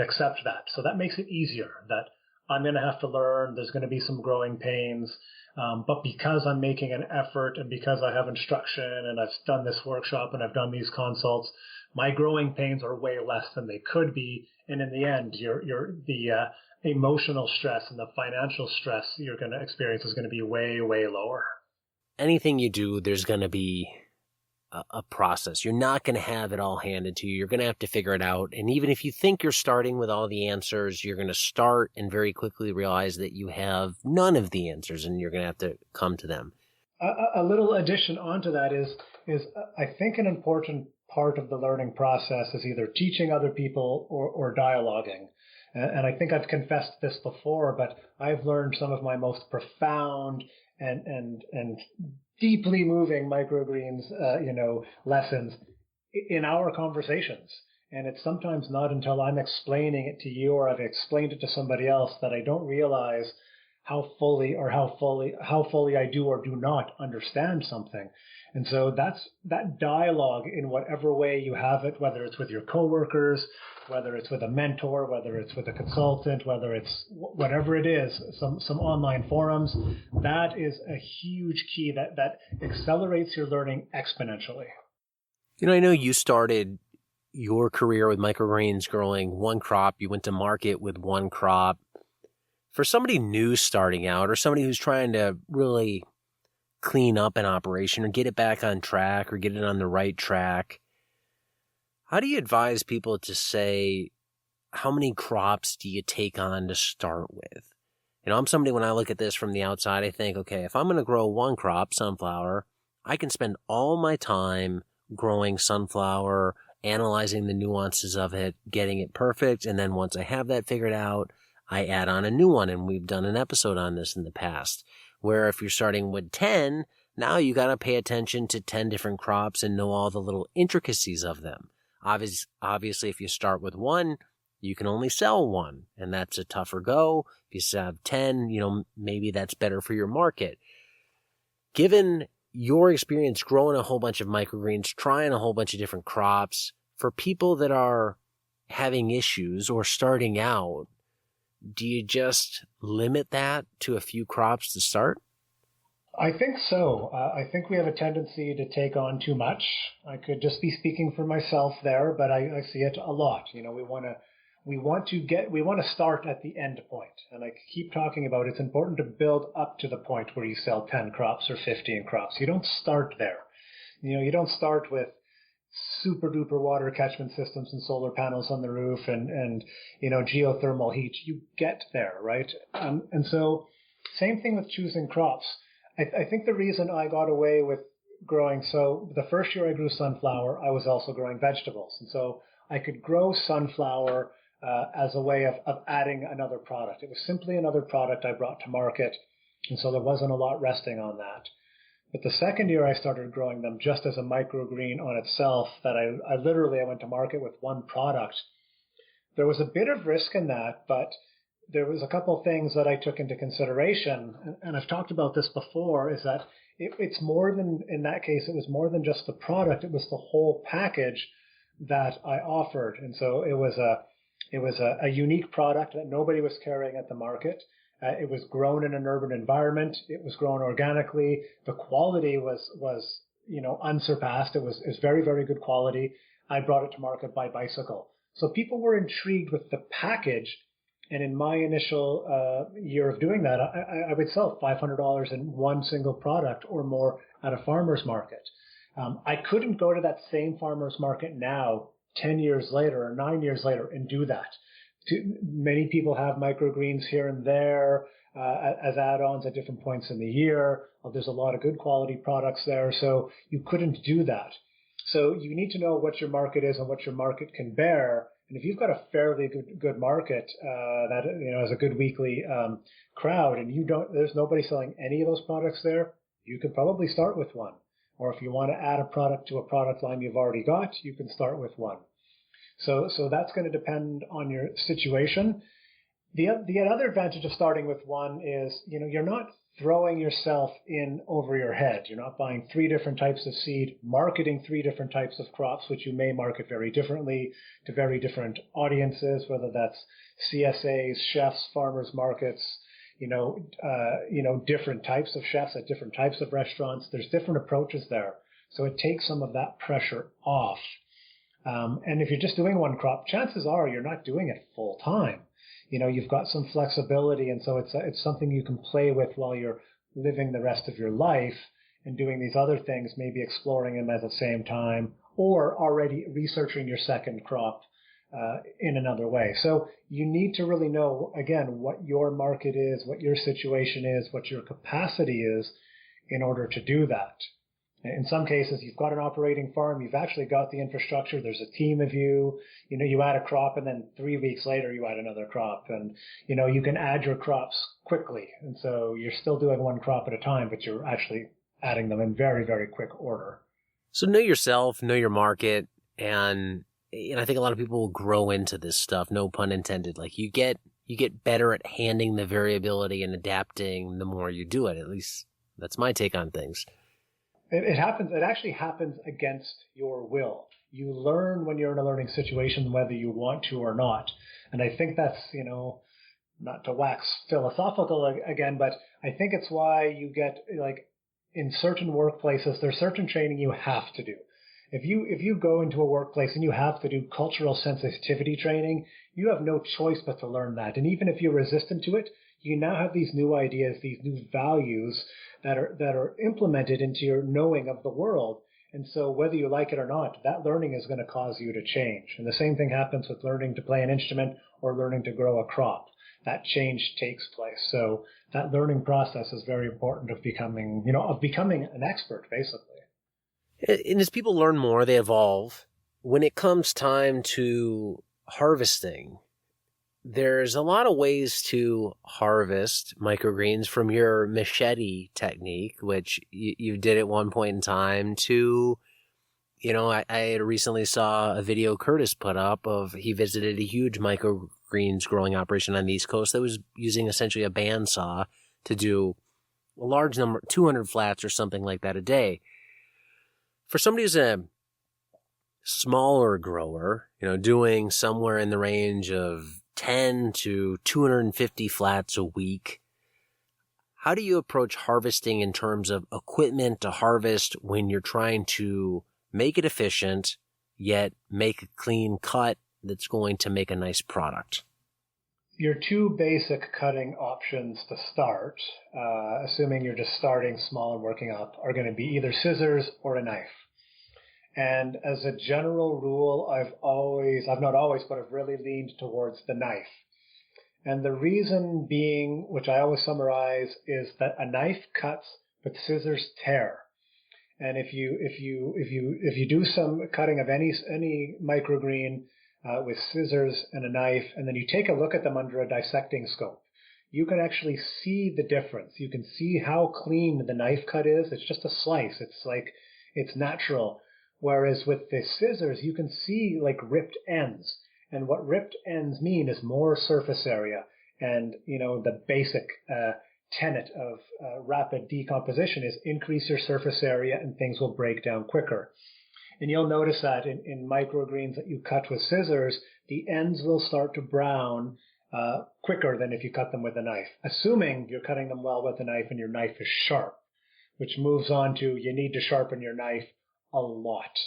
accept that. So that makes it easier that I'm going to have to learn. There's going to be some growing pains. But because I'm making an effort and because I have instruction and I've done this workshop and I've done these consults, my growing pains are way less than they could be. And in the end, the emotional stress and the financial stress you're going to experience is going to be way, way lower. Anything you do, there's going to be a process. You're not going to have it all handed to you. You're going to have to figure it out. And even if you think you're starting with all the answers, you're going to start and very quickly realize that you have none of the answers and you're going to have to come to them. A little addition onto that is I think an important part of the learning process is either teaching other people or dialoguing. And I think I've confessed this before, but I've learned some of my most profound and deeply moving microgreens, lessons in our conversations. And it's sometimes not until I'm explaining it to you or I've explained it to somebody else that I don't realize how fully I do or do not understand something. And so that's that dialogue in whatever way you have it, whether it's with your coworkers, whether it's with a mentor, whether it's with a consultant, whether it's whatever it is, some online forums, that is a huge key that accelerates your learning exponentially. I know you started your career with microgreens growing one crop. You went to market with one crop. For somebody new starting out or somebody who's trying to really clean up an operation or get it back on track or get it on the right track, how do you advise people to say, how many crops do you take on to start with? I'm somebody, when I look at this from the outside, I think, okay, if I'm going to grow one crop, sunflower, I can spend all my time growing sunflower, analyzing the nuances of it, getting it perfect. And then once I have that figured out, I add on a new one. And we've done an episode on this in the past, where if you're starting with 10, now you got to pay attention to 10 different crops and know all the little intricacies of them. Obviously, if you start with one, you can only sell one, and that's a tougher go. If you have 10, maybe that's better for your market. Given your experience growing a whole bunch of microgreens, trying a whole bunch of different crops, for people that are having issues or starting out, do you just limit that to a few crops to start? I think so. I think we have a tendency to take on too much. I could just be speaking for myself there, but I see it a lot. We want to start at the end point. And I keep talking about it's important to build up to the point where you sell 10 crops or 15 crops. You don't start there. You don't start with super duper water catchment systems and solar panels on the roof and geothermal heat. You get there, right? And so same thing with choosing crops. I think the reason I got away with growing, so the first year I grew sunflower, I was also growing vegetables. And so I could grow sunflower as a way of adding another product. It was simply another product I brought to market. And so there wasn't a lot resting on that. But the second year I started growing them just as a microgreen on itself, that I literally went to market with one product. There was a bit of risk in that, but there was a couple of things that I took into consideration, and I've talked about this before, is that it's more than, in that case, it was more than just the product, it was the whole package that I offered. And so it was a unique product that nobody was carrying at the market. It was grown in an urban environment. It was grown organically. The quality was unsurpassed. It was very, very good quality. I brought it to market by bicycle. So people were intrigued with the package. And in my initial year of doing that, I would sell $500 in one single product or more at a farmer's market. I couldn't go to that same farmer's market now, 10 years later or 9 years later, and do that. Many people have microgreens here and there as add-ons at different points in the year. There's a lot of good quality products there, so you couldn't do that. So you need to know what your market is and what your market can bear. And if you've got a fairly good market that has a good weekly crowd, and there's nobody selling any of those products there, you could probably start with one. Or if you want to add a product to a product line you've already got, you can start with one. So that's going to depend on your situation. The other advantage of starting with one is, you're not throwing yourself in over your head. You're not buying 3 different types of seed, marketing 3 different types of crops, which you may market very differently to very different audiences, whether that's CSAs, chefs, farmers markets, different types of chefs at different types of restaurants. There's different approaches there. So it takes some of that pressure off. And if you're just doing one crop, chances are you're not doing it full time. You've got some flexibility, and so it's something you can play with while you're living the rest of your life and doing these other things, maybe exploring them at the same time, or already researching your second crop in another way. So you need to really know, again, what your market is, what your situation is, what your capacity is in order to do that. In some cases, you've got an operating farm, you've actually got the infrastructure, there's a team of you, you add a crop, and then 3 weeks later you add another crop, and you can add your crops quickly. And so you're still doing one crop at a time, but you're actually adding them in very, very quick order. So know yourself, know your market, and I think a lot of people will grow into this stuff, no pun intended. Like you get better at handling the variability and adapting the more you do it. At least that's my take on things. It happens. It actually happens against your will. You learn when you're in a learning situation whether you want to or not. And I think that's, not to wax philosophical again, but I think it's why you get, like, in certain workplaces, there's certain training you have to do. If you go into a workplace and you have to do cultural sensitivity training, you have no choice but to learn that. And even if you're resistant to it, you now have these new ideas, these new values that are implemented into your knowing of the world. And so whether you like it or not, that learning is going to cause you to change. And the same thing happens with learning to play an instrument or learning to grow a crop. That change takes place. So that learning process is very important of becoming an expert, basically. And as people learn more, they evolve. When it comes time to harvesting, there's a lot of ways to harvest microgreens, from your machete technique, which you did at one point in time, to, I recently saw a video Curtis put up of, he visited a huge microgreens growing operation on the East Coast that was using essentially a bandsaw to do a large number, 200 flats or something like that a day. For somebody who's a smaller grower, doing somewhere in the range of 10 to 250 flats a week, how do you approach harvesting in terms of equipment to harvest when you're trying to make it efficient, yet make a clean cut that's going to make a nice product? Your 2 basic cutting options to start, assuming you're just starting small and working up, are going to be either scissors or a knife. And as a general rule, I've really leaned towards the knife. And the reason being, which I always summarize, is that a knife cuts, but scissors tear. And if you do some cutting of any microgreen with scissors and a knife, and then you take a look at them under a dissecting scope, you can actually see the difference. You can see how clean the knife cut is. It's just a slice. It's natural. Whereas with the scissors, you can see like ripped ends. And what ripped ends mean is more surface area. And, the basic tenet of rapid decomposition is increase your surface area and things will break down quicker. And you'll notice that in microgreens that you cut with scissors, the ends will start to brown quicker than if you cut them with a knife, assuming you're cutting them well with a knife and your knife is sharp, which moves on to you need to sharpen your knife a lot.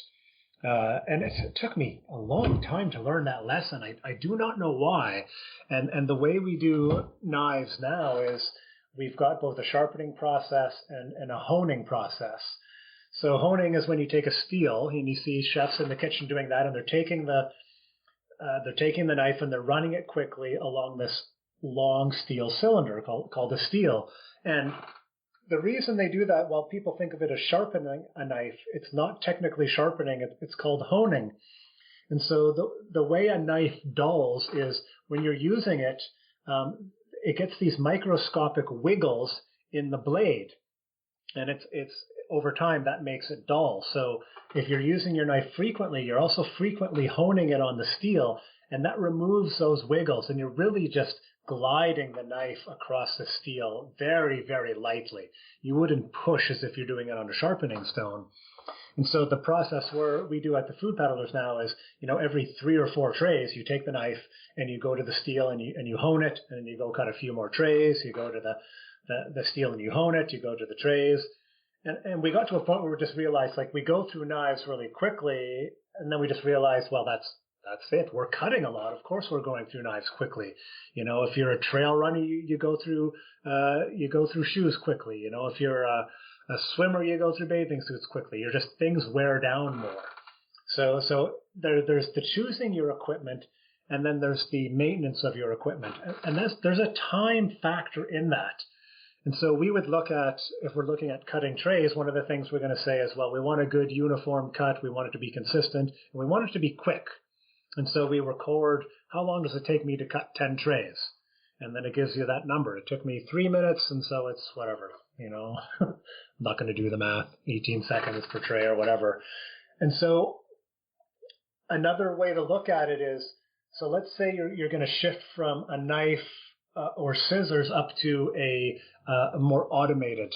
And it took me a long time to learn that lesson. I do not know why. And the way we do knives now is we've got both a sharpening process and a honing process. So honing is when you take a steel, and you see chefs in the kitchen doing that, and they're taking the knife and they're running it quickly along this long steel cylinder called a steel. And the reason they do that, while people think of it as sharpening a knife, it's not technically sharpening, it's called honing. And so the way a knife dulls is when you're using it, it gets these microscopic wiggles in the blade. And it's over time that makes it dull. So if you're using your knife frequently, you're also frequently honing it on the steel, and that removes those wiggles, and you're really just gliding the knife across the steel very, very lightly. You wouldn't push as if you're doing it on a sharpening stone. And so the process we do at the food peddlers now is, every 3 or 4 trays, you take the knife and you go to the steel and you hone it, and then you go cut a few more trays. You go to the steel and you hone it. You go to the trays. And we got to a point where we just realized, we go through knives really quickly, and then we just realized, well, that's it. We're cutting a lot. Of course, we're going through knives quickly. If you're a trail runner, you go through shoes quickly. If you're a swimmer, you go through bathing suits quickly. Things wear down more. So there's the choosing your equipment, and then there's the maintenance of your equipment, and there's a time factor in that. And so we would look at, if we're looking at cutting trays, one of the things we're going to say is, well, we want a good uniform cut, we want it to be consistent, and we want it to be quick. And so we record, how long does it take me to cut 10 trays? And then it gives you that number. It took me 3 minutes, and so it's whatever, I'm not going to do the math, 18 seconds per tray or whatever. And so another way to look at it is, so let's say you're going to shift from a knife or scissors up to a more automated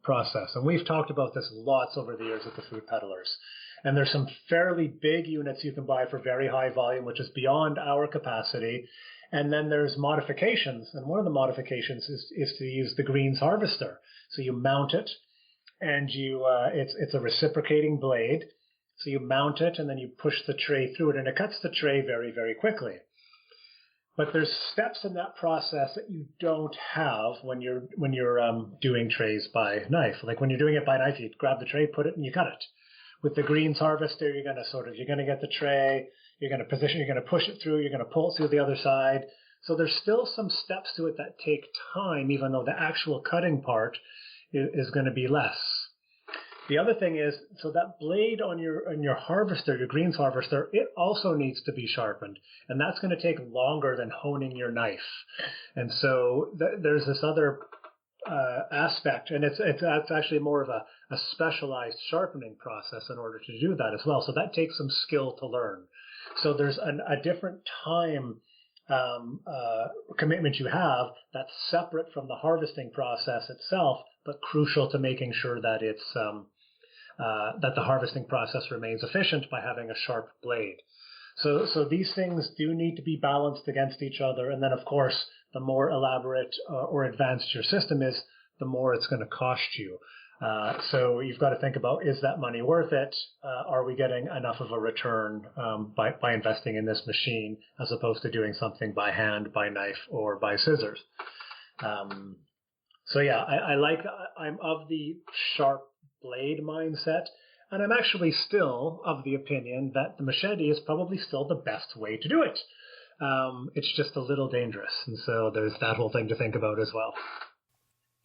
process. And we've talked about this lots over the years at the food peddlers. And there's some fairly big units you can buy for very high volume, which is beyond our capacity. And then there's modifications. And one of the modifications is to use the greens harvester. So you mount it, and it's a reciprocating blade. So you mount it, and then you push the tray through it, and it cuts the tray very, very quickly. But there's steps in that process that you don't have when you're doing trays by knife. Like when you're doing it by knife, you grab the tray, put it, and you cut it. With the greens harvester, you're going to get the tray, you're going to position, you're going to push it through, you're going to pull it through the other side. So there's still some steps to it that take time, even though the actual cutting part is going to be less. The other thing is, so that blade on your harvester, your greens harvester, it also needs to be sharpened, and that's going to take longer than honing your knife. And so there's this other aspect, and it's actually more of a specialized sharpening process in order to do that as well. So that takes some skill to learn. So there's a different time commitment you have that's separate from the harvesting process itself, but crucial to making sure that it's that the harvesting process remains efficient by having a sharp blade. So these things do need to be balanced against each other. And then, of course, the more elaborate or advanced your system is, the more it's going to cost you. So you've got to think about, is that money worth it? Are we getting enough of a return by investing in this machine as opposed to doing something by hand, by knife, or by scissors? So yeah, I'm of the sharp blade mindset, and I'm actually still of the opinion that the machete is probably still the best way to do it. It's just a little dangerous, and so there's that whole thing to think about as well.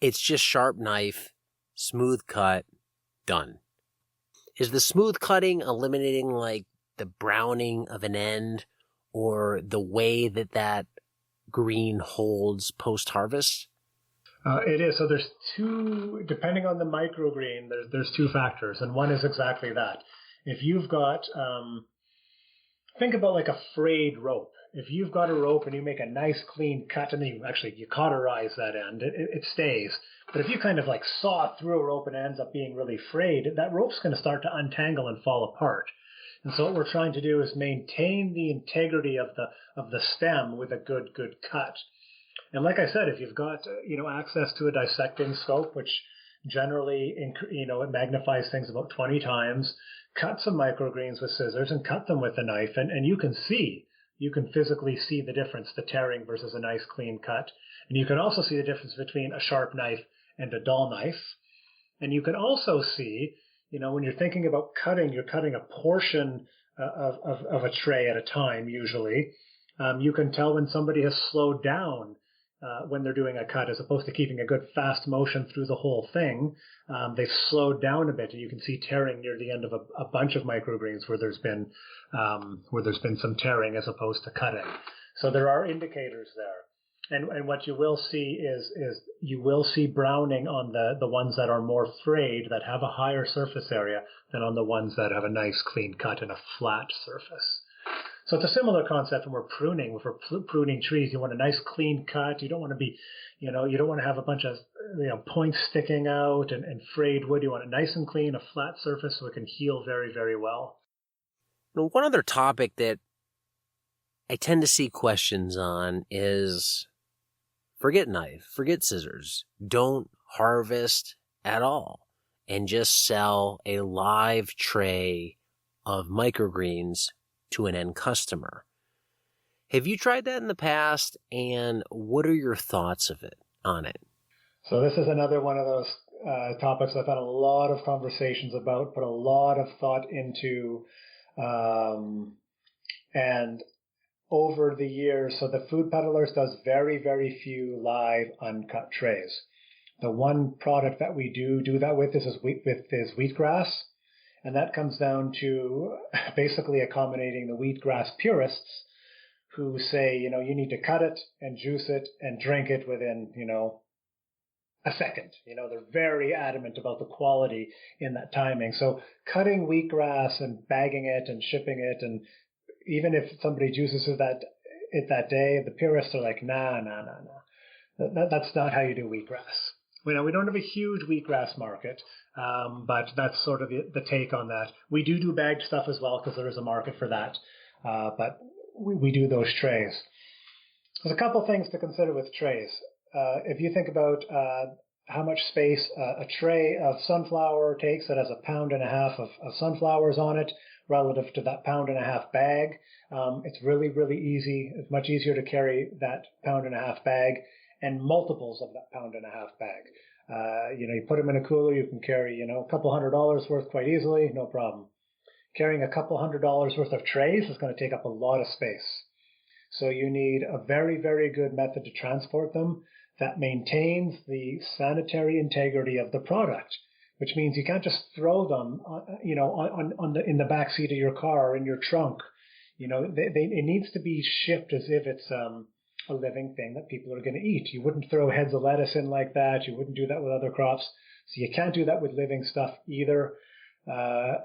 It's just sharp knife, smooth cut, done. Is the smooth cutting eliminating like the browning of an end or the way that green holds post-harvest? It is. So there's two, depending on the microgreen, there's two factors, and one is exactly that. If you've got, think about like a frayed rope. If you've got a rope and you make a nice clean cut and then you cauterize that end, it stays. But if you kind of like saw it through a rope and it ends up being really frayed, that rope's going to start to untangle and fall apart. And so what we're trying to do is maintain the integrity of the stem with a good cut. And like I said, if you've got access to a dissecting scope, which generally it magnifies things about 20 times, cut some microgreens with scissors and cut them with a knife, and you can physically see the difference, the tearing versus a nice clean cut. And you can also see the difference between a sharp knife and a dull knife. And you can also see, when you're thinking about cutting, you're cutting a portion of a tray at a time usually. You can tell when somebody has slowed down when they're doing a cut, as opposed to keeping a good fast motion through the whole thing. They've slowed down a bit, and you can see tearing near the end of a bunch of microgreens where there's been some tearing as opposed to cutting. So there are indicators there. And what you will see is you will see browning on the ones that are more frayed, that have a higher surface area, than on the ones that have a nice clean cut and a flat surface. So it's a similar concept when we're pruning. If we're pruning trees, you want a nice clean cut. You don't want to be, you don't want to have a bunch of points sticking out and frayed wood. You want it nice and clean, a flat surface so it can heal very, very well. Now, one other topic that I tend to see questions on is forget knife, forget scissors. Don't harvest at all and just sell a live tray of microgreens to an end customer. Have you tried that in the past, and what are your thoughts on it? So this is another one of those topics I've had a lot of conversations about, put a lot of thought into, and over the years, so the Food Peddlers does very, very few live uncut trays. The one product that we do that with is wheatgrass. And that comes down to basically accommodating the wheatgrass purists who say, you need to cut it and juice it and drink it within, a second. They're very adamant about the quality in that timing. So cutting wheatgrass and bagging it and shipping it, and even if somebody juices it that day, the purists are like, nah. That's not how you do wheatgrass. We don't have a huge wheatgrass market, but that's sort of the take on that. We do bagged stuff as well because there is a market for that, but we do those trays. There's a couple things to consider with trays. If you think about how much space a tray of sunflower takes that has 1.5 pounds of sunflowers on it relative to that 1.5 pound bag, it's really, really easy. It's much easier to carry that 1.5 pound bag and multiples of that 1.5 pound bag. You put them in a cooler, you can carry, a couple $100 worth quite easily, no problem. Carrying a couple $100 worth of trays is going to take up a lot of space. So you need a very, very good method to transport them that maintains the sanitary integrity of the product, which means you can't just throw them, in the back seat of your car or in your trunk. It needs to be shipped as if it's a living thing that people are going to eat. You wouldn't throw heads of lettuce in like that. You wouldn't do that with other crops. So you can't do that with living stuff either.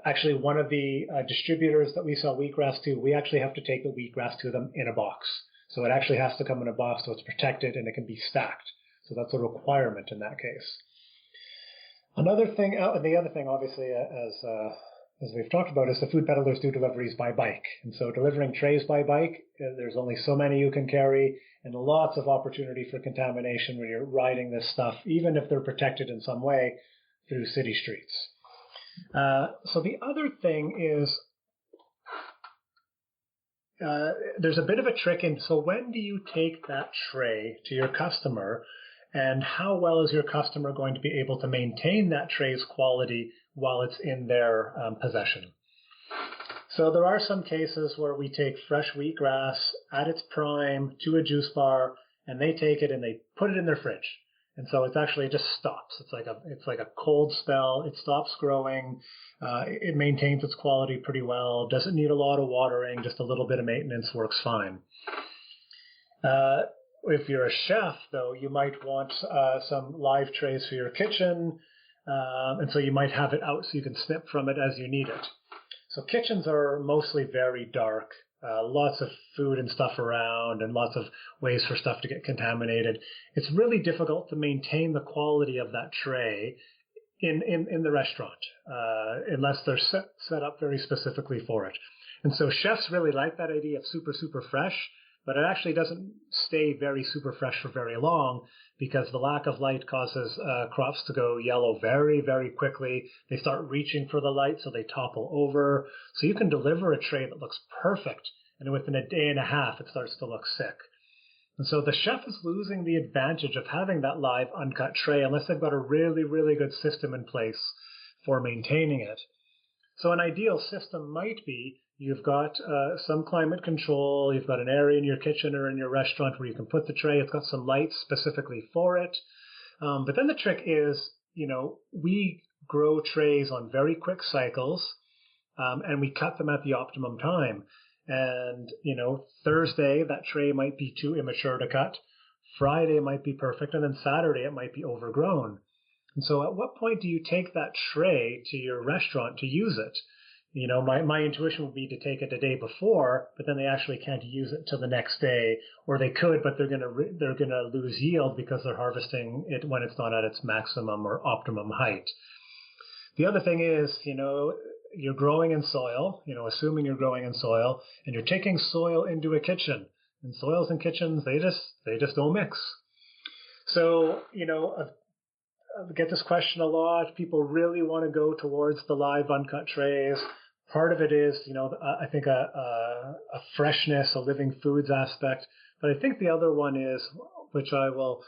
Actually, one of the distributors that we sell wheatgrass to, we actually have to take the wheatgrass to them in a box. So it actually has to come in a box so it's protected and it can be stacked. So that's a requirement in that case. Another thing, and the other thing, obviously, as we've talked about, is the Food Peddlers do deliveries by bike. And so delivering trays by bike, there's only so many you can carry, and lots of opportunity for contamination when you're riding this stuff, even if they're protected in some way through city streets. So the other thing is, there's a bit of a trick in, so when do you take that tray to your customer, and how well is your customer going to be able to maintain that tray's quality while it's in their possession? So there are some cases where we take fresh wheatgrass at its prime to a juice bar, and they take it and they put it in their fridge. And so it's actually just stops. It's like a cold spell. It stops growing. It maintains its quality pretty well. Doesn't need a lot of watering. Just a little bit of maintenance works fine. If you're a chef, though, you might want some live trays for your kitchen. And so you might have it out so you can snip from it as you need it. So kitchens are mostly very dark. lots of food and stuff around and lots of ways for stuff to get contaminated. It's really difficult to maintain the quality of that tray in the restaurant, unless they're set up very specifically for it. And so chefs really like that idea of super, super fresh, but it actually doesn't stay very super fresh for very long because the lack of light causes crops to go yellow very, very quickly. They start reaching for the light, so they topple over. So you can deliver a tray that looks perfect, and within a day and a half, it starts to look sick. And so the chef is losing the advantage of having that live uncut tray unless they've got a really, really good system in place for maintaining it. So an ideal system might be you've got some climate control, you've got an area in your kitchen or in your restaurant where you can put the tray, it's got some lights specifically for it. But then the trick is, we grow trays on very quick cycles, and we cut them at the optimum time. And, Thursday, that tray might be too immature to cut. Friday might be perfect. And then Saturday, it might be overgrown. And so at what point do you take that tray to your restaurant to use it? My intuition would be to take it the day before, but then they actually can't use it till the next day, or they could, but they're gonna lose yield because they're harvesting it when it's not at its maximum or optimum height. The other thing is, you're growing in soil, assuming you're growing in soil, and you're taking soil into a kitchen. And soils and kitchens, they just don't mix. So, I get this question a lot. People really want to go towards the live uncut trays. Part of it is, I think a freshness, a living foods aspect. But I think the other one is, which I will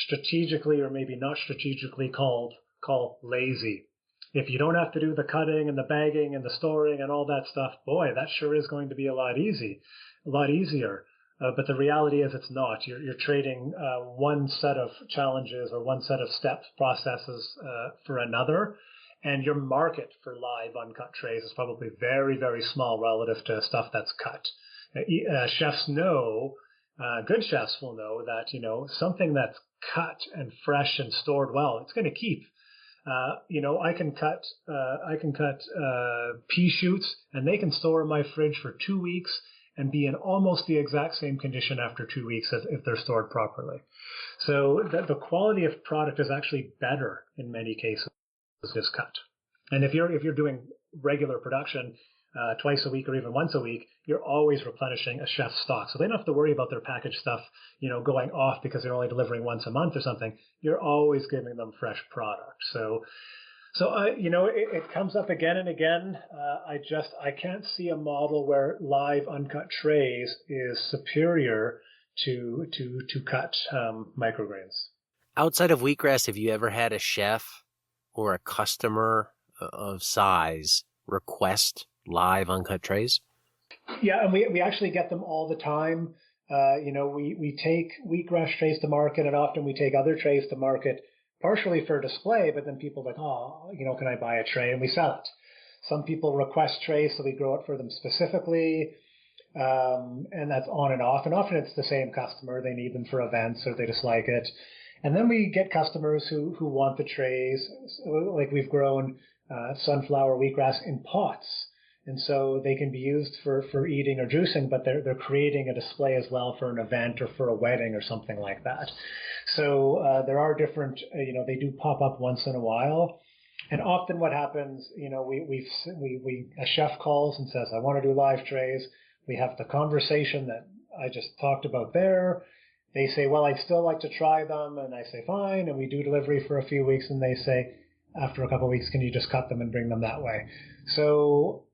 strategically or maybe not strategically call lazy. If you don't have to do the cutting and the bagging and the storing and all that stuff, boy, that sure is going to be a lot easier. But the reality is it's not. You're trading one set of challenges or one set of steps, processes for another. And your market for live uncut trays is probably very, very small relative to stuff that's cut. Chefs know, good chefs will know that, something that's cut and fresh and stored well, it's going to keep. I can cut pea shoots and they can store in my fridge for 2 weeks and be in almost the exact same condition after 2 weeks as if they're stored properly. So the quality of product is actually better in many cases is cut. And if you're doing regular production twice a week or even once a week, you're always replenishing a chef's stock. So they don't have to worry about their packaged stuff, going off because they're only delivering once a month or something. You're always giving them fresh product. So it comes up again and again. I can't see a model where live uncut trays is superior to cut microgreens. Outside of wheatgrass, have you ever had a chef or a customer of size request live uncut trays? Yeah, and we actually get them all the time. We take wheatgrass trays to market, and often we take other trays to market, partially for display, but then people are like, can I buy a tray? And we sell it. Some people request trays, so we grow it for them specifically, and that's on and off. And often it's the same customer. They need them for events or they just like it. And then we get customers who want the trays, like we've grown sunflower wheatgrass in pots. And so they can be used for eating or juicing, but they're creating a display as well for an event or for a wedding or something like that. So there are different, they do pop up once in a while. And often what happens, a chef calls and says, I want to do live trays. We have the conversation that I just talked about there. They say, well, I'd still like to try them. And I say, fine. And we do delivery for a few weeks. And they say, after a couple of weeks, can you just cut them and bring them that way? So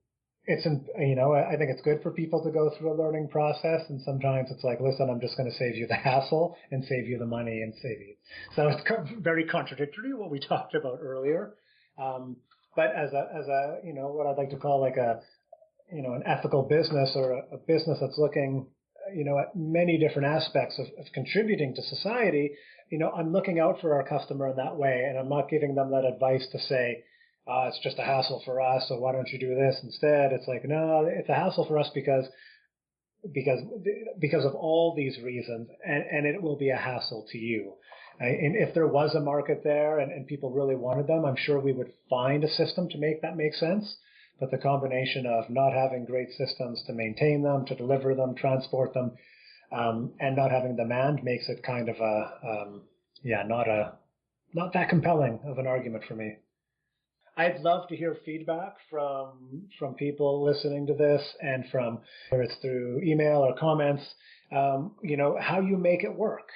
I think it's good for people to go through a learning process. And sometimes it's like, listen, I'm just going to save you the hassle and save you the money and save you. So it's very contradictory to what we talked about earlier. But as a what I'd like to call like an ethical business or a business that's looking, at many different aspects of contributing to society, I'm looking out for our customer in that way. And I'm not giving them that advice to say, it's just a hassle for us, so why don't you do this instead? It's like, no, it's a hassle for us because of all these reasons, and it will be a hassle to you. And if there was a market there and people really wanted them, I'm sure we would find a system to make that make sense. but the combination of not having great systems to maintain them, to deliver them, transport them, and not having demand makes it kind of not that compelling of an argument for me. I'd love to hear feedback from people listening to this, and from whether it's through email or comments, how you make it work,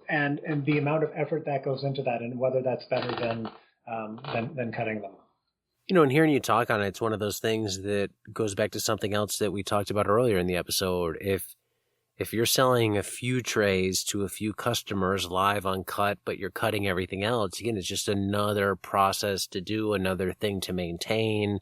and the amount of effort that goes into that, and whether that's better than cutting them. And hearing you talk on it, it's one of those things that goes back to something else that we talked about earlier in the episode. If you're selling a few trays to a few customers live uncut, but you're cutting everything else, again, it's just another process to do, another thing to maintain.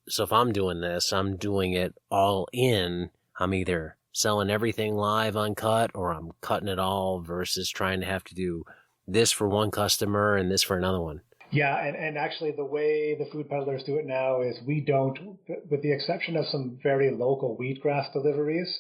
So if I'm doing this, I'm doing it all in. I'm either selling everything live uncut, or I'm cutting it all, versus trying to have to do this for one customer and this for another one. Yeah, and actually the way the food peddlers do it now is we don't, with the exception of some very local wheatgrass deliveries.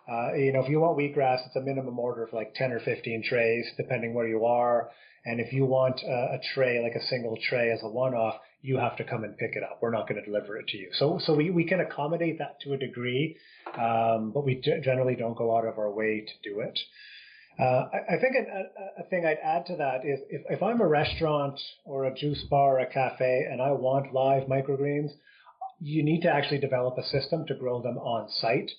If you want wheatgrass, it's a minimum order of like 10 or 15 trays, depending where you are. And if you want a tray, like a single tray as a one-off, you have to come and pick it up. We're not going to deliver it to you. So we can accommodate that to a degree, but we generally don't go out of our way to do it. I think a thing I'd add to that is if I'm a restaurant or a juice bar or a cafe and I want live microgreens, you need to actually develop a system to grow them on site.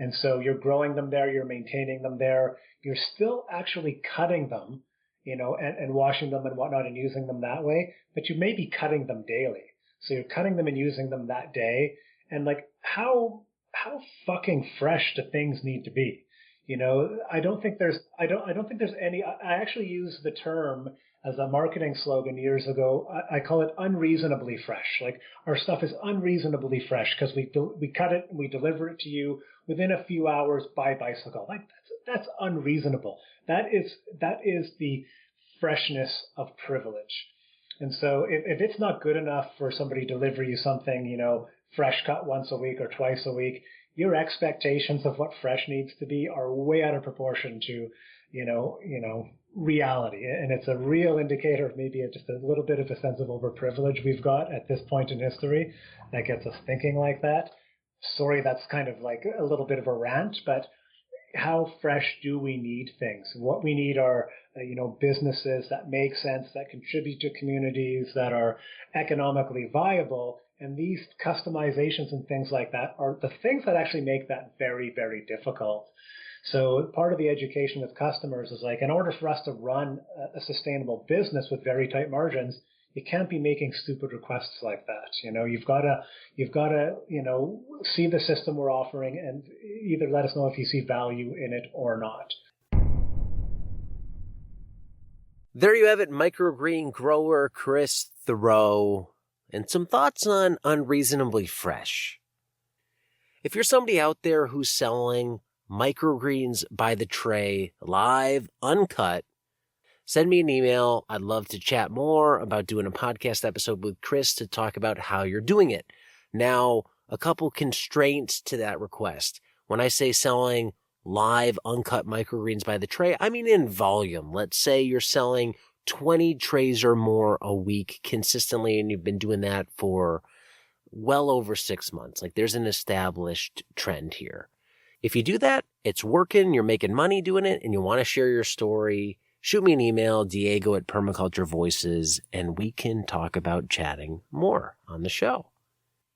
And so you're growing them there, you're maintaining them there, you're still actually cutting them, and washing them and whatnot and using them that way, but you may be cutting them daily. So you're cutting them and using them that day. And like, how fucking fresh do things need to be? I don't think there's any, I actually used the term as a marketing slogan years ago. I call it unreasonably fresh. Like, our stuff is unreasonably fresh because we cut it and we deliver it to you within a few hours by bicycle. Like, that's unreasonable. That is the freshness of privilege. And so if it's not good enough for somebody to deliver you something, fresh cut once a week or twice a week, your expectations of what fresh needs to be are way out of proportion to, reality. And it's a real indicator of maybe just a little bit of a sense of overprivilege we've got at this point in history that gets us thinking like that. Sorry, that's kind of like a little bit of a rant, but how fresh do we need things? What we need are, businesses that make sense, that contribute to communities, that are economically viable. And these customizations and things like that are the things that actually make that very, very difficult. So part of the education with customers is like, in order for us to run a sustainable business with very tight margins, you can't be making stupid requests like that. You've got to, see the system we're offering and either let us know if you see value in it or not. There you have it, microgreen grower Chris Thoreau, and some thoughts on unreasonably fresh. If you're somebody out there who's selling microgreens by the tray, live, uncut, send me an email. I'd love to chat more about doing a podcast episode with Chris to talk about how you're doing it. Now, a couple constraints to that request. When I say selling live, uncut microgreens by the tray, I mean in volume. Let's say you're selling 20 trays or more a week consistently, and you've been doing that for well over 6 months. Like, there's an established trend here. If you do that, it's working, you're making money doing it, and you want to share your story, shoot me an email, Diego@permaculturevoices, and we can talk about chatting more on the show.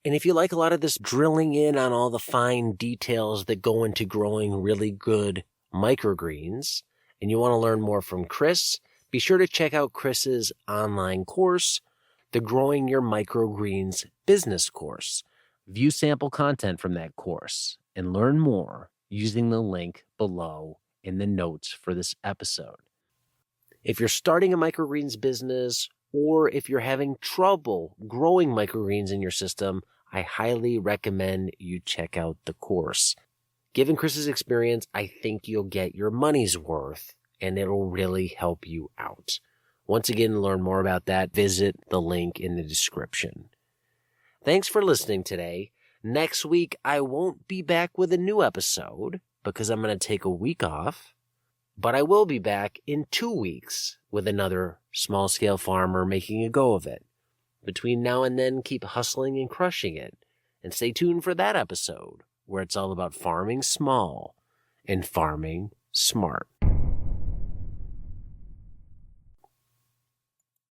And if you like a lot of this drilling in on all the fine details that go into growing really good microgreens, and you want to learn more from Chris, be sure to check out Chris's online course, the Growing Your Microgreens Business Course. View sample content from that course and learn more using the link below in the notes for this episode. If you're starting a microgreens business, or if you're having trouble growing microgreens in your system, I highly recommend you check out the course. Given Chris's experience, I think you'll get your money's worth, and it'll really help you out. Once again, to learn more about that, visit the link in the description. Thanks for listening today. Next week, I won't be back with a new episode because I'm going to take a week off, but I will be back in 2 weeks with another small-scale farmer making a go of it. Between now and then, keep hustling and crushing it. And stay tuned for that episode, where it's all about farming small and farming smart.